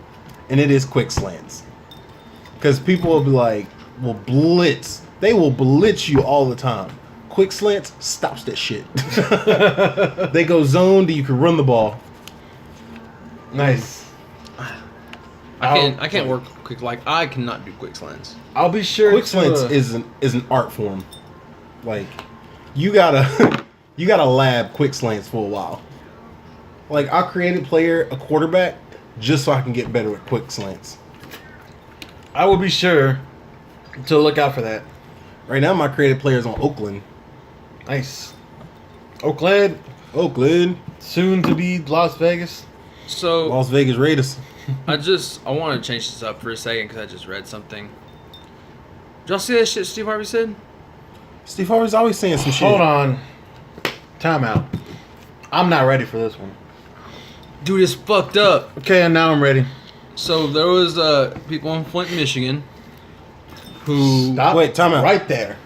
And it is quick slants. Because people will be like, will blitz. They will blitz you all the time. Quick slants stops that shit. They go zoned, you can run the ball. Nice. I can't work quick. Like I cannot do quick slants. I'll be sure. Quick to, slants is an art form. Like you gotta you gotta lab quick slants for a while. Like I created a quarterback just so I can get better at quick slants. I will be sure to look out for that. Right now my created players on Oakland. Nice. Oakland, soon to be Las Vegas. So Las Vegas Raiders. I want to change this up for a second because I just read something. Did y'all see that shit Steve Harvey said? Steve Harvey's always saying some shit. Hold on. Timeout. I'm not ready for this one. Dude, it's fucked up. Okay, and now I'm ready. So there was people in Flint, Michigan, who Stop. Wait, time out. Right there.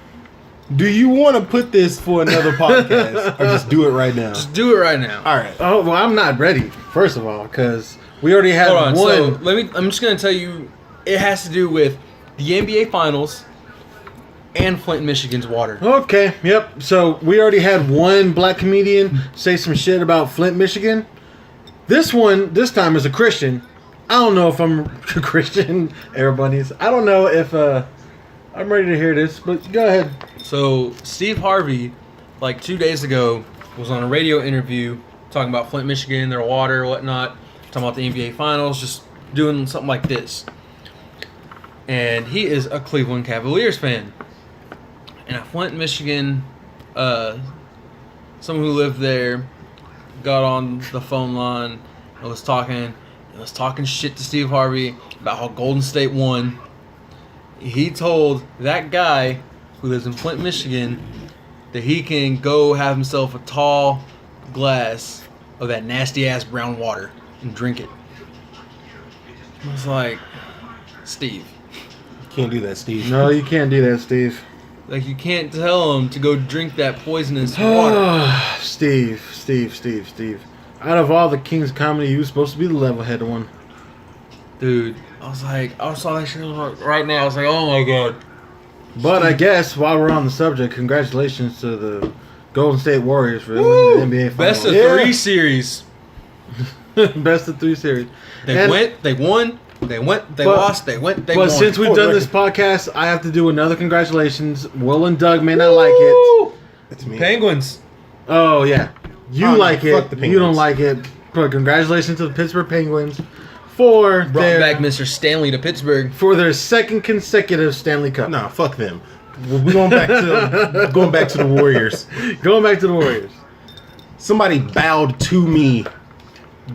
Do you want to put this for another podcast or just do it right now? just do it right now. All right. Oh well, I'm not ready. First of all, because we already had Hold on. So one. I'm just gonna tell you, it has to do with the NBA Finals and Flint, Michigan's water. Okay. Yep. So we already had one black comedian say some shit about Flint, Michigan. This time is a Christian. I don't know if I'm a Christian, everybody's. I don't know if I'm ready to hear this, but go ahead. So Steve Harvey, like 2 days ago, was on a radio interview talking about Flint, Michigan, their water, whatnot, talking about the NBA Finals, just doing something like this. And he is a Cleveland Cavaliers fan. And at Flint, Michigan, someone who lived there got on the phone line and was talking shit to Steve Harvey about how Golden State won. He told that guy who lives in Flint, Michigan, that he can go have himself a tall glass of that nasty ass brown water and drink it. I was like, Steve, Can't do that, Steve. No, you can't do that, Steve. like you can't tell him to go drink that poisonous water. Steve. Out of all the King's comedy, you were supposed to be the level-headed one. Dude, I saw that shit right now. I was like, oh my god. But I guess while we're on the subject, congratulations to the Golden State Warriors for winning the NBA Finals. Best of Yeah. 3 series. Best of 3 series. They And- went, they won, they went, they But- lost, they went, they But won. since we've For the done this podcast, I have to do another congratulations. Will and Doug may not like it. That's me. Penguins. Oh, yeah. You Oh, no, like fuck it. the You don't Penguins. like it. But congratulations to the Pittsburgh Penguins for Brought back Mr. Stanley to Pittsburgh. for their second consecutive Stanley Cup. Nah, fuck them. We're going back to the Warriors. Going back to the Warriors. Somebody bowed to me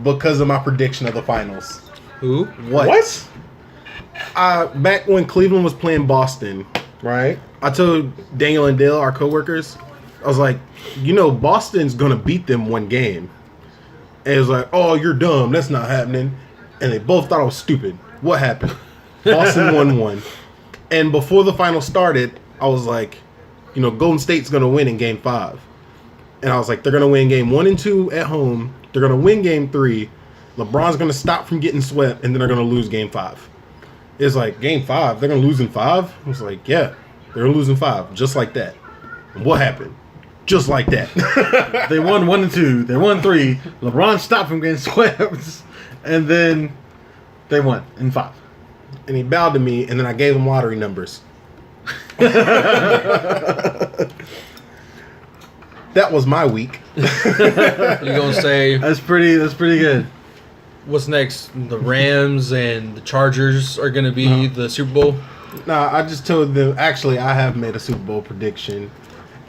because of my prediction of the finals. Who? What? Back when Cleveland was playing Boston, Right? I told Daniel and Dale, our coworkers, I was like, Boston's gonna beat them one game. And it was like, oh, you're dumb. That's not happening. And they both thought I was stupid. What happened? Boston won one. And before the final started, I was like, Golden State's gonna win in Game 5. And I was like, they're gonna win Game 1 and 2 at home. They're gonna win Game 3. LeBron's gonna stop from getting swept, and then they're gonna lose Game 5. It's like, Game 5, they're gonna lose in 5? I was like, yeah, they're gonna lose in 5, just like that. And what happened? Just like that. They won 1 and 2. They won 3. LeBron stopped from getting swept, and then they won in 5. And he bowed to me, and then I gave him lottery numbers. That was my week. You gonna say That's pretty good. what's next? The Rams and the Chargers are gonna be the Super Bowl. Nah, I just told them, actually, I have made a Super Bowl prediction,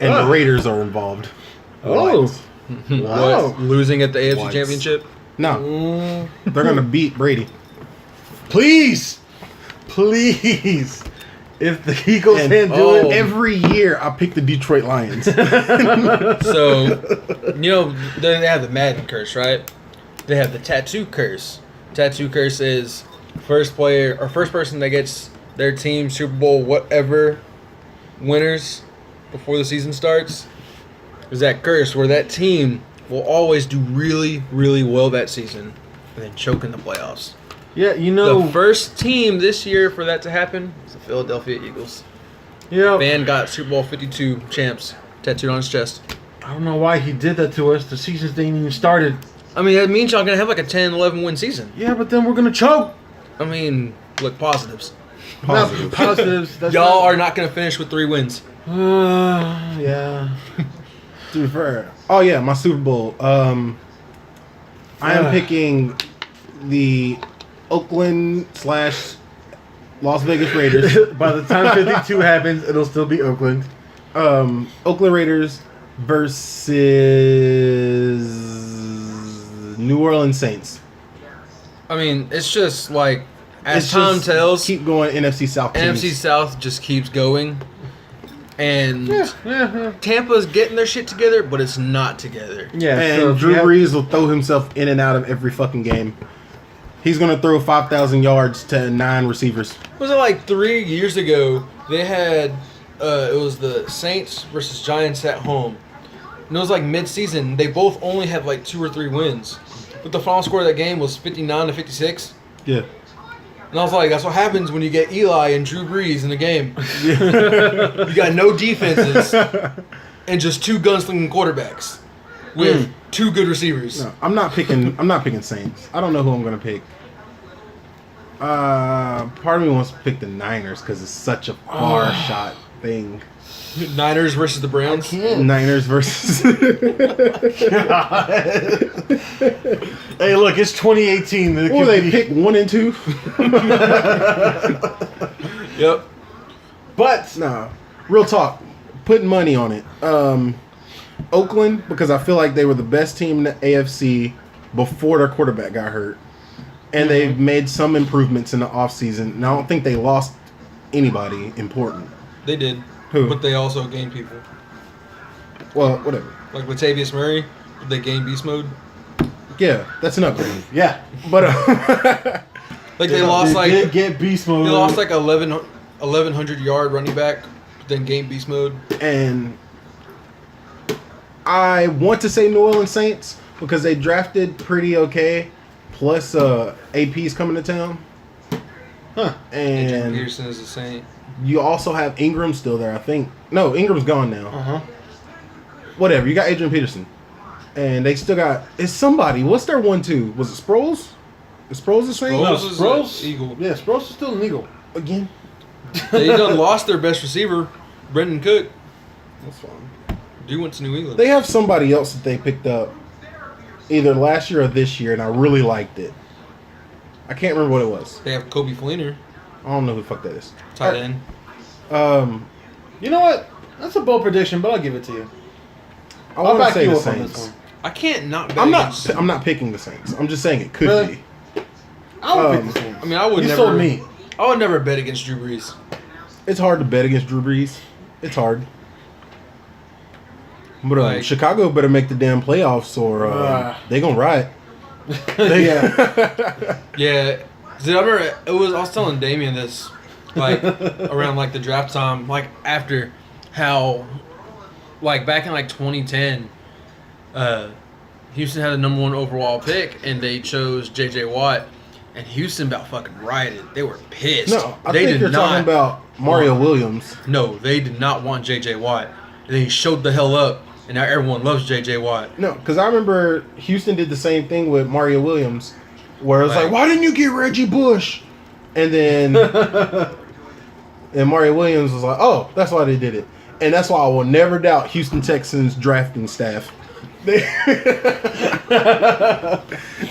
and the Raiders are involved. Oh. Wow. What? Losing at the AFC Once. Championship. No, they're going to beat Brady. Please. If the Eagles can't do it, Every year, I pick the Detroit Lions. So, they have the Madden curse, right? They have the tattoo curse. Tattoo curse is first person that gets their team Super Bowl whatever winners before the season starts. Is that curse where that team will always do really, really well that season and then choke in the playoffs. yeah, The first team this year for that to happen is the Philadelphia Eagles. Van got Super Bowl 52 champs tattooed on his chest. I don't know why he did that to us. The seasons didn't even started. I mean, that means y'all going to have like a 10, 11 win season. Yeah, but then we're gonna choke. I mean, look, positives. Positive. Positives. That's Y'all are not going to finish with 3 wins. yeah. To be fair. Oh, yeah, my Super Bowl. I am picking the Oakland/Las Vegas Raiders. By the time 52 happens, it'll still be Oakland. Oakland Raiders versus New Orleans Saints. I mean, it's just like, as It's time just tells, keep going NFC South teams. NFC South just keeps going. And Yeah. Tampa's getting their shit together, but it's not together. Yeah. And so Drew Brees will throw himself in and out of every fucking game. He's going to throw 5,000 yards to 9 receivers. Was it like 3 years ago? They had it was the Saints versus Giants at home, and it was like mid-season. They both only had like 2 or 3 wins, but the final score of that game was 59-56. Yeah. And I was like, that's what happens when you get Eli and Drew Brees in the game. You got no defenses and just 2 gunslinging quarterbacks with 2 good receivers. No, I'm not picking Saints. I don't know who I'm going to pick. Part of me wants to pick the Niners because it's such a far shot thing. Niners versus the Browns. Niners versus. Hey, look, it's 2018. What they pick 1 and 2? Yep. But Nah, real talk. Putting money on it. Oakland, because I feel like they were the best team in the AFC before their quarterback got hurt. And they've made some improvements in the offseason. And I don't think they lost anybody important. They did. Who? But they also gained people. Well, whatever. Like Latavius Murray, they gained beast mode. Yeah, that's an upgrade. yeah, But Like they lost like did get beast mode. they lost like 1,100 yard running back, then gained beast mode. and I want to say New Orleans Saints because they drafted pretty okay. Plus, AP's coming to town. Huh. Adrian And Peterson is a Saint. you also have Ingram still there, I think. No, Ingram's gone now. Uh-huh. Whatever, you got Adrian Peterson. And they still got... It's somebody. What's their 1-2? Was it Sproles? Is Sproles the same? Sproles. No, is Sproles. an Eagle. Yeah, Sproles is still an Eagle. Again? They done lost their best receiver, Brendan Cook. That's fine. Dude went to New England. They have somebody else that they picked up either last year or this year, and I really liked it. I can't remember what it was. They have Kobe Fleener, I don't know who the fuck that is. tight end. You know what? That's a bold prediction, but I'll give it to you. I want to back say you the up on this Saints. one. I can't not bet I'm against- not picking the Saints. I'm just saying it could Really? be. I would pick the Saints. I mean, I would You never. sold me. I would never bet against Drew Brees. It's hard to bet against Drew Brees. It's hard. But Like- Chicago better make the damn playoffs, or they gonna riot. Yeah. Yeah, dude, I remember I was telling Damien this, like around like the draft time, like after how, like back in like 2010, Houston had the number 1 overall pick and they chose J.J. Watt, and Houston about fucking rioted. They were pissed. No, I they think you're talking about Mario Williams. No, they did not want J.J. Watt. They showed the hell up, and now everyone loves J.J. Watt. No, because I remember Houston did the same thing with Mario Williams, where it's like, Like- why didn't you get Reggie Bush? And then and Mario Williams was like, oh, that's why they did it. And that's why I will never doubt Houston Texans drafting staff.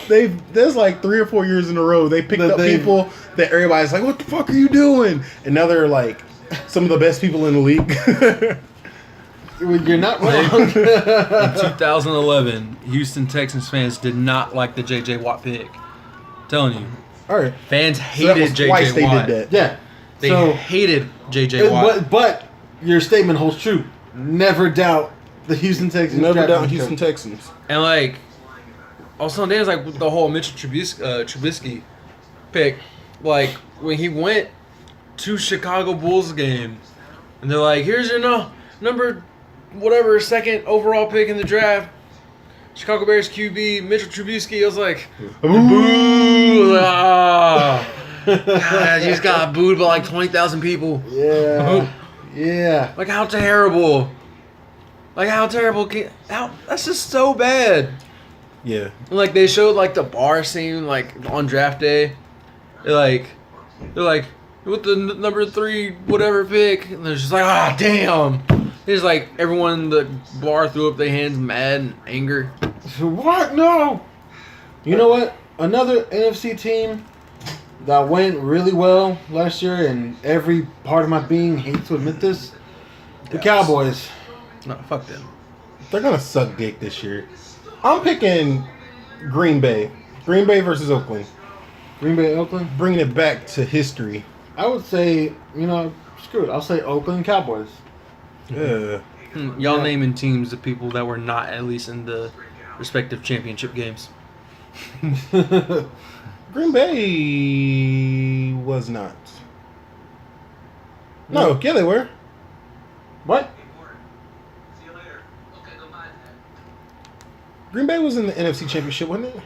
There's like 3 or 4 years in a row they picked up people that everybody's like, what the fuck are you doing? And now they're like some of the best people in the league. You're not wrong. In 2011, Houston Texans fans did not like the J.J. Watt pick. Telling you, All right. fans So that hated was J.J. twice they Watt. did that. Yeah. They So, hated J.J. Watt. but your statement holds true. Never doubt the Houston Texans. Never draft doubt pick. Houston Texans. And like, also on days like the whole Mitchell Trubisky pick, like when he went to Chicago Bulls game, and they're like, "Here's your number, whatever, 2nd overall pick in the draft, Chicago Bears QB Mitchell Trubisky." I was like, "Boo!" Ah. God, you just got booed by like 20,000 people. Yeah. Yeah. Like how terrible. Like how terrible that's just so bad. Yeah. And, like they showed like the bar scene like on draft day. They're like with the number 3 whatever pick, and they're just like, ah, damn. There's like everyone in the bar threw up their hands mad and anger. What? No. You know what? Another NFC team that went really well last year, and every part of my being hates to admit this. The Cowboys. No, fuck them. They're gonna suck dick this year. I'm picking Green Bay. Green Bay versus Oakland. Green Bay, Oakland. Bringing it back to history. I would say, screw it. I'll say Oakland Cowboys. Yeah. Y'all naming teams of people that were not at least in the respective championship games. Green Bay was not. No, yeah, they were. What? Green Bay was in the NFC Championship, wasn't it?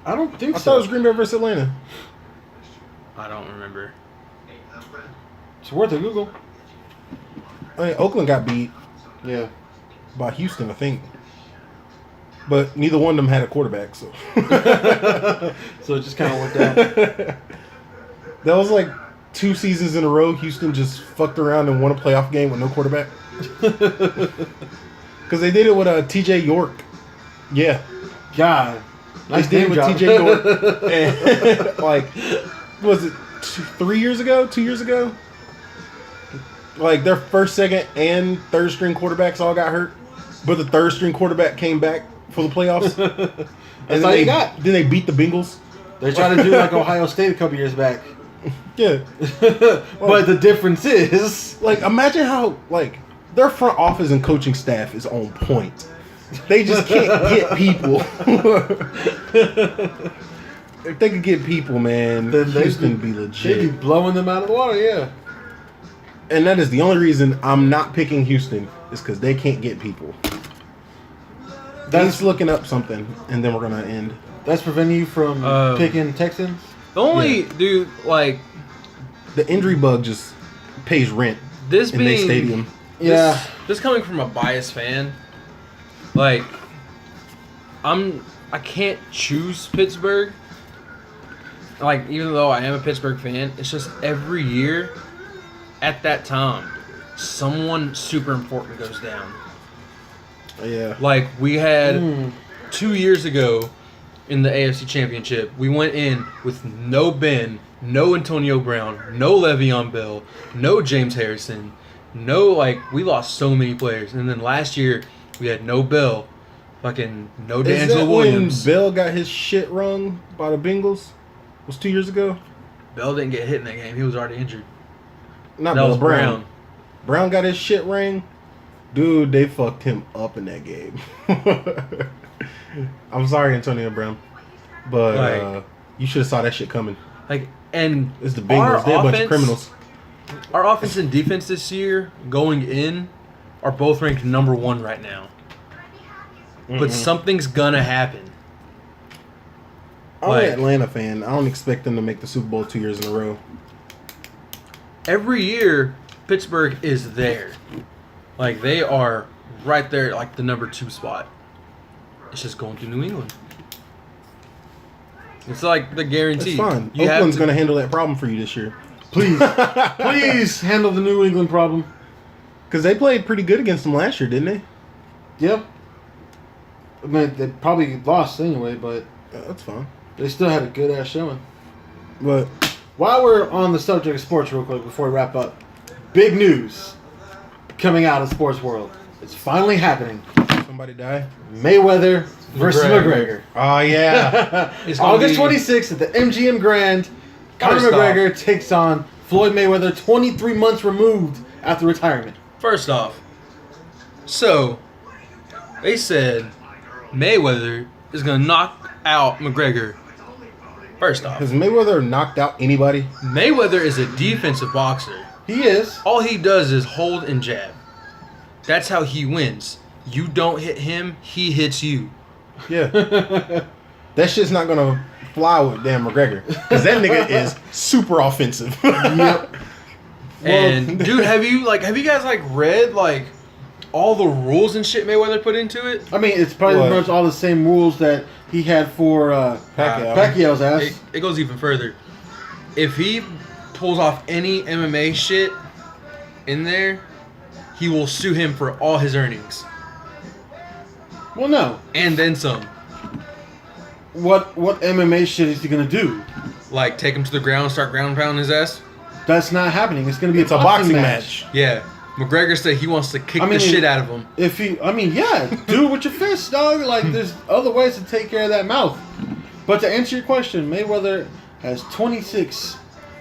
I don't think I so. thought it was Green Bay versus Atlanta. I don't remember. It's worth a Google. I mean, Oakland got beat Yeah. by Houston, I think. But neither one of them had a quarterback, so. So it just kind of worked out. That was like 2 seasons in a row. Houston just fucked around and won a playoff game with no quarterback. Because they did it with T.J. York. Yeah. God. Nice They did name it with drop. T.J. York. And, like, was it 3 years ago? 2 years ago? Like, their first, second, and third string quarterbacks all got hurt. But the third string quarterback came back for the playoffs. That's all you got. Then they beat the Bengals. They tried to do like Ohio State a couple years back. Yeah. But the difference is... Like, imagine how, like, their front office and coaching staff is on point. They just can't get people. If they could get people, man, Then Houston be They'd be legit. blowing them out of the water, yeah. And that is the only reason I'm not picking Houston, is because they can't get people. That's looking up something, and then we're going to end. That's preventing you from picking Texans? The only dude like The injury bug just pays rent this in their being stadium. Yeah. This coming from a biased fan, like I can't choose Pittsburgh. Like even though I am a Pittsburgh fan, it's just every year at that time someone super important goes down. Yeah. Like we had 2 years ago in the AFC Championship, we went in with no Ben, no Antonio Brown, no Le'Veon Bell, no James Harrison, we lost so many players. And then last year we had no Bell, fucking no Is D'Angelo that Williams. when Bell got his shit rung by the Bengals? Was 2 years ago? Bell didn't get hit in that game. He was already injured. Not That Bell, was Brown. Brown got his shit rang. Dude, they fucked him up in that game. I'm sorry, Antonio Brown, but you should have saw that shit coming. Like, and It's the Bengals. They're a bunch of criminals. Our offense and defense this year, going in, are both ranked number 1 right now. But something's gonna happen. I'm Like- an Atlanta fan. I don't expect them to make the Super Bowl 2 years in a row. Every year, Pittsburgh is there. Like, they are right there, like the number 2 spot. It's just going through New England. It's like the guarantee. It's fine. You have Oakland's to- going to handle that problem for you this year. Please, please handle the New England problem. Because they played pretty good against them last year, didn't they? Yep. I mean, they probably lost anyway, but Yeah, that's fine. they still had a good ass showing. But While we're on the subject of sports, real quick before we wrap up, big news coming out of the sports world. It's finally happening. somebody die. Mayweather versus McGregor. Oh, yeah. It's gonna August be- 26th at the MGM Grand, Conor First off- McGregor takes on Floyd Mayweather 23 months removed after retirement. First off, so they said Mayweather is gonna knock out McGregor. First off, Has Mayweather knocked out anybody? Mayweather is a defensive boxer. He is. All he does is hold and jab. That's how he wins. You don't hit him, he hits you. Yeah. That shit's not going to fly with damn McGregor. Because that nigga is super offensive. Yep. And dude, have you guys read all the rules and shit Mayweather put into it? I mean, it's probably What? pretty much all the same rules that he had for Pacquiao's ass. It goes even further. If he pulls off any MMA shit in there, he will sue him for all his earnings. Well, no. And then some. What MMA shit is he gonna do? Like, take him to the ground and start ground pounding his ass? That's not happening. It's gonna be It's a boxing match. Yeah. McGregor said he wants to kick I mean, the shit out of him. If he, I mean, yeah, do it with your fists, dog. Like, there's other ways to take care of that mouth. But to answer your question, Mayweather has 26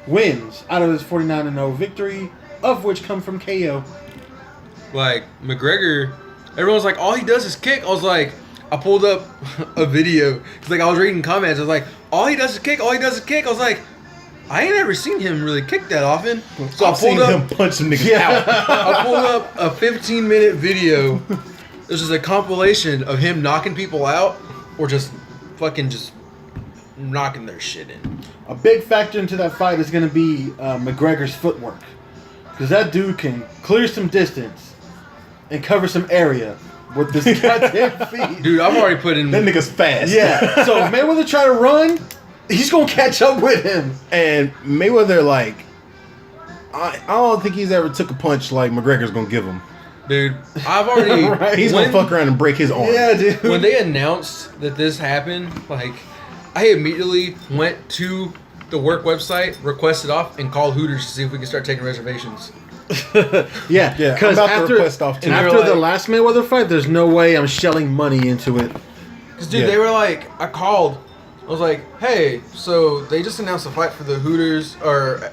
wins out of his 49-0 victory, of which come from KO. Like, McGregor, everyone's like, all he does is kick. I was like, I pulled up a video. Cause I was reading comments. I was like, all he does is kick. All he does is kick. I was like, I ain't ever seen him really kick that often. So I've seen him punch some niggas out. I pulled up a 15-minute video. This is a compilation of him knocking people out or just fucking just knocking their shit in. A big factor into that fight is going to be McGregor's footwork. Because that dude can clear some distance and cover some area with this goddamn feet. Dude, I've already put in... That nigga's fast. Yeah. So if Mayweather try to run, he's going to catch up with him. And Mayweather, I don't think he's ever took a punch like McGregor's going to give him. Dude, I've already... Right. He's going to fuck around and break his arm. Yeah, dude. When they announced that this happened, I immediately went to the work website, requested off, and called Hooters to see if we could start taking reservations. Yeah, Yeah, because I'm about to after, request off, too. after And they were the like- last Mayweather fight, there's no way I'm shelling money into it. Because, dude, Yeah. they were like, I called. I was like, hey, so they just announced a fight for the Hooters, or...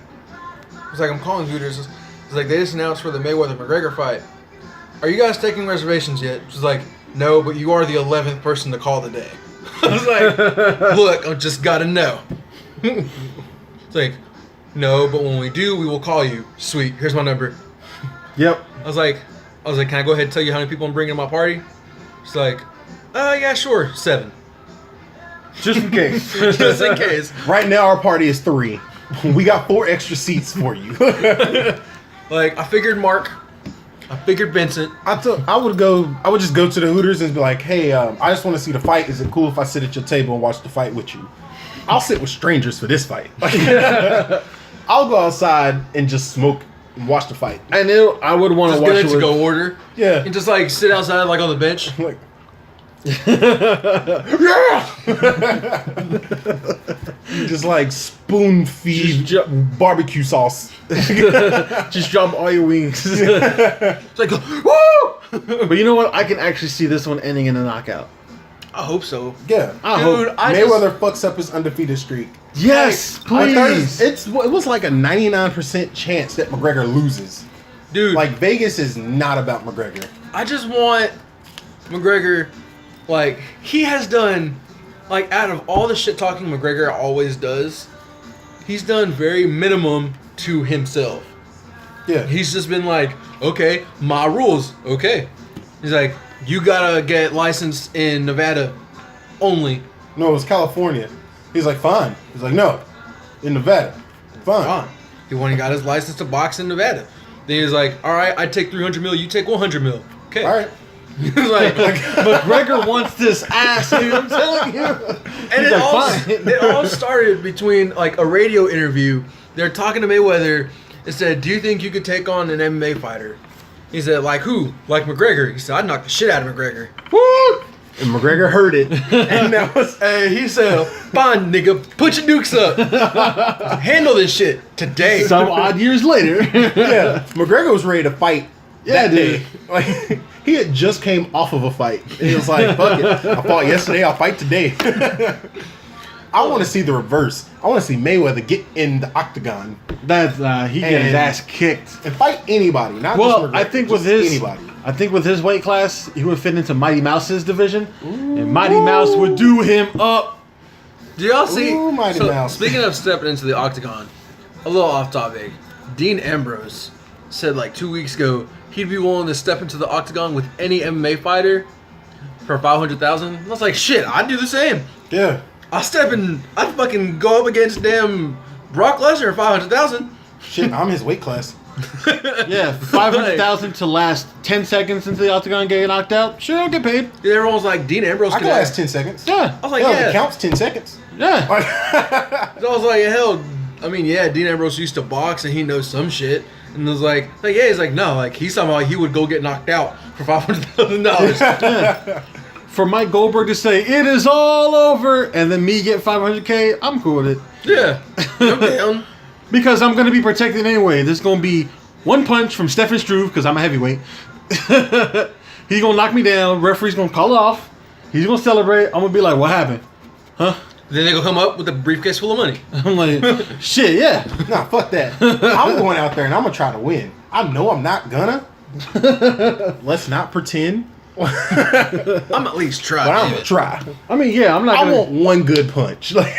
I was like, I'm calling Hooters. It's like, they just announced for the Mayweather-McGregor fight. Are you guys taking reservations yet? She's like, no, but you are the 11th person to call today. I was like, look, I just gotta know. It's like, no, but when we do, we will call you. Sweet, here's my number. Yep. I was like, can I go ahead and tell you how many people I'm bringing to my party? She's like, yeah, sure, 7. Just in case. Just in case. Right now, our party is 3. We got 4 extra seats for you. Like, I figured Mark. I figured Vincent. I would just go to the Hooters and be like, hey, I just want to see the fight. Is it cool if I sit at your table and watch the fight with you? I'll sit with strangers for this fight. I'll go outside and just smoke watch the fight. I knew I would want to Just watch get it it to with... go order. Yeah. And just like sit outside like on the bench. Like, you just like spoon feed barbecue sauce. Just drop all your wings. It's like, woo! But you know what? I can actually see this one ending in a knockout. I hope so. Yeah. I Dude, hope. Mayweather fucks up his undefeated streak. Yes, please. It was like a 99% chance that McGregor loses. Dude, Like, Vegas is not about McGregor. I just want McGregor, like, he has done, like, out of all the shit talking McGregor always does, he's done very minimum to himself. Yeah. He's just been like, okay, my rules, okay. He's like, you gotta get licensed in Nevada only. No, it was California. He's like, fine. He's like, no, in Nevada. Fine. Fine. He went and got his license to box in Nevada. Then he was like, all right, I take 300 mil, you take 100 mil. Okay. All right. He was like, McGregor wants this ass, dude. I'm telling you. and He's like, fine. it all started between like a radio interview. They're talking to Mayweather. It said, do you think you could take on an MMA fighter? He said, like who? Like McGregor. He said, I'd knock the shit out of McGregor. Woo! And McGregor heard it. And that was... Hey, he said, fine, nigga, put your dukes up. Handle this shit today. Some odd years later. Yeah. McGregor was ready to fight Yeah, that dude. day. Like, he had just came off of a fight. And he was like, fuck it. I fought yesterday, I'll fight today. I want to see the reverse. I want to see Mayweather get in the octagon That's he get his And- ass kicked. and fight anybody, not Well, just McGregor, I think just with his, anybody. I think with his weight class, he would fit into Mighty Mouse's division, and Mighty Mouse would do him up. Do y'all see? Ooh, Mighty Mouse. Speaking of stepping into the octagon, a little off topic. Dean Ambrose said like 2 weeks ago he'd be willing to step into the octagon with any MMA fighter for $500,000. I was like, shit, I'd do the same. Yeah. I'd fucking go up against damn Brock Lesnar for $500,000. Shit, I'm his weight class. Yeah, 500,000 to last 10 seconds into the octagon, get knocked out. Sure, I'll get paid. Everyone was like, Dean Ambrose I could can last 10 seconds. Yeah, I was like, Hell, yeah. it counts 10 seconds. yeah. So I was like, hell, I mean, yeah, Dean Ambrose used to box and he knows some shit. And I was like, yeah, he's like, no, like he's talking about he would go get knocked out for $500,000. For Mike Goldberg to say it is all over, and then me get 500K, I'm cool with it Yeah, I'm down. because I'm gonna be protected anyway. There's gonna be one punch from Stephen Struve because I'm a heavyweight. He's gonna knock me down. Referee's gonna call it off. He's gonna celebrate. I'm gonna be like, "What happened?" Huh? Then they go come up with a briefcase full of money. I'm like, "Shit, yeah." Nah, fuck that. I'm going out there and I'm going to try to win. I know I'm not gonna. Let's not pretend. I'm at least try. But I'm damn going to it. try. I mean, yeah, I'm not. I Gonna, want one good punch. Like,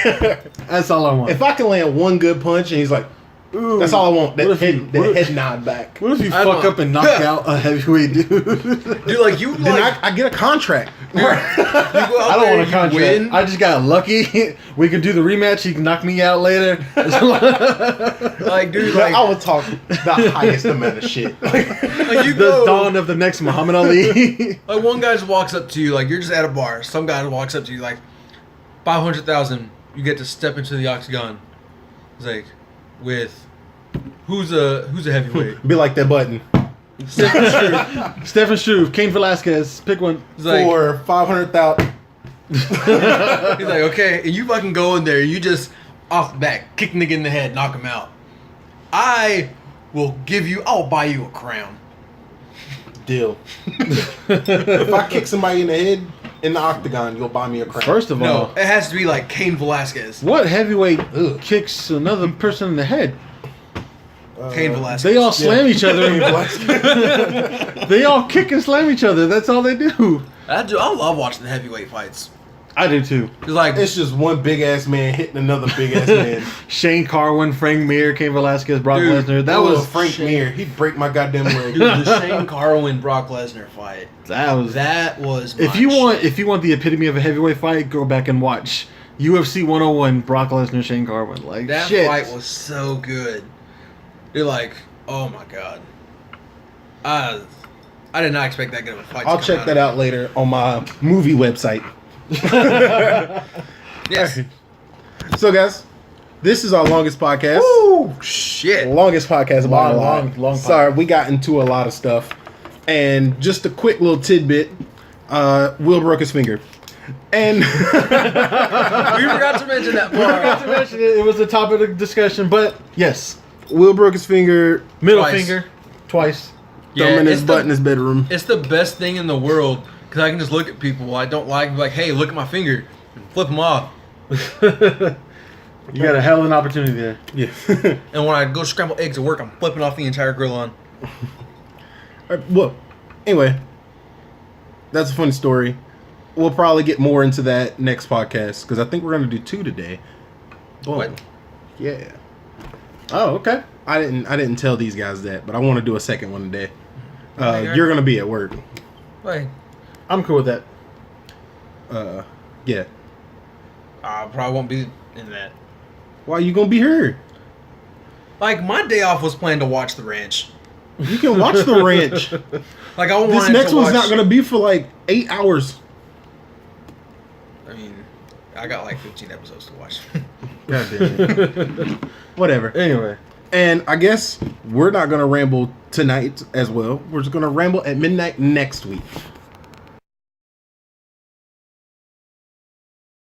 That's all I want. if I can land one good punch and he's like, Ooh, that's all I want. That, what if head, you- that what if- head nod back. What if you I fuck don't- up and knock out a heavyweight dude? Dude, like you Then like I get a contract. you go out I don't there, want a you contract. win. I just got lucky. We can do the rematch. He can knock me out later. Like, dude, Like, like, I would talk the highest amount of shit. like you the go. dawn of the next Muhammad Ali. Like one guy just walks up to you, like you're just at a bar. Some guy walks up to you, like 500,000. You get to step into the octagon. It's like with who's a heavyweight? Be like that button. Stephen Struve. Stephen Struve, Cain Velasquez, pick one. He's like, For 500,000. he's like, okay, and you fucking go in there, you just off the back, kick nigga in the head, knock him out. I'll buy you a crown. Deal. If I kick somebody in the head in the octagon, you'll buy me a crown. First of all, No, it has to be like Cain Velasquez. what heavyweight Ugh. kicks another person in the head? Cain Velasquez. They all slam each other. Velasquez. They all kick and slam each other. That's all they do. I love watching the heavyweight fights. I do too. It's like It's just one big ass man hitting another big ass man. Shane Carwin, Frank Mir, Cain Velasquez, Brock Dude, Lesnar. That Oh, was Frank Mir. He'd break my goddamn leg. dude, the Shane Carwin Brock Lesnar fight. that was. That was. If you want the epitome of a heavyweight fight, go back and watch UFC 101, Brock Lesnar, Shane Carwin. Like that shit. fight was so good. You're like, oh my god. I did not expect that good of a fight. I'll check that out later on my movie website. Yes. So, guys, This is our longest podcast. Woo! Shit. Longest podcast about a lot. Long Sorry, we got into a lot of stuff. And just a quick little tidbit. Will broke his finger. And We forgot to mention that Not to part. mention it, it was a topic of discussion, but yes, Will broke his finger middle Twice. finger, twice. thumbing his it's butt in his bedroom. It's the best thing in the world because I can just look at people I don't like and be like, hey, look at my finger. And flip them off. You got a hell of an opportunity there. Yeah. And when I go scramble eggs at work, I'm flipping off the entire grill on. Well, anyway, that's a funny story. We'll probably get more into that next podcast because I think we're going to do 2 today. Boom. What? Yeah. Oh, okay. I didn't tell these guys that, but I want to do a second one today. Okay. You're going to be at work. Like, I'm cool with that. Yeah. I probably won't be in that. Why you going to be here? Like, my day off was planned to watch The Ranch. You can watch The Ranch. Like, I wanted This to next watch, one's not going to be for like 8 hours. I mean, I got like 15 episodes to watch. God damn it. Whatever. Anyway, And I guess we're not going to ramble tonight as well. We're just going to ramble at midnight next week.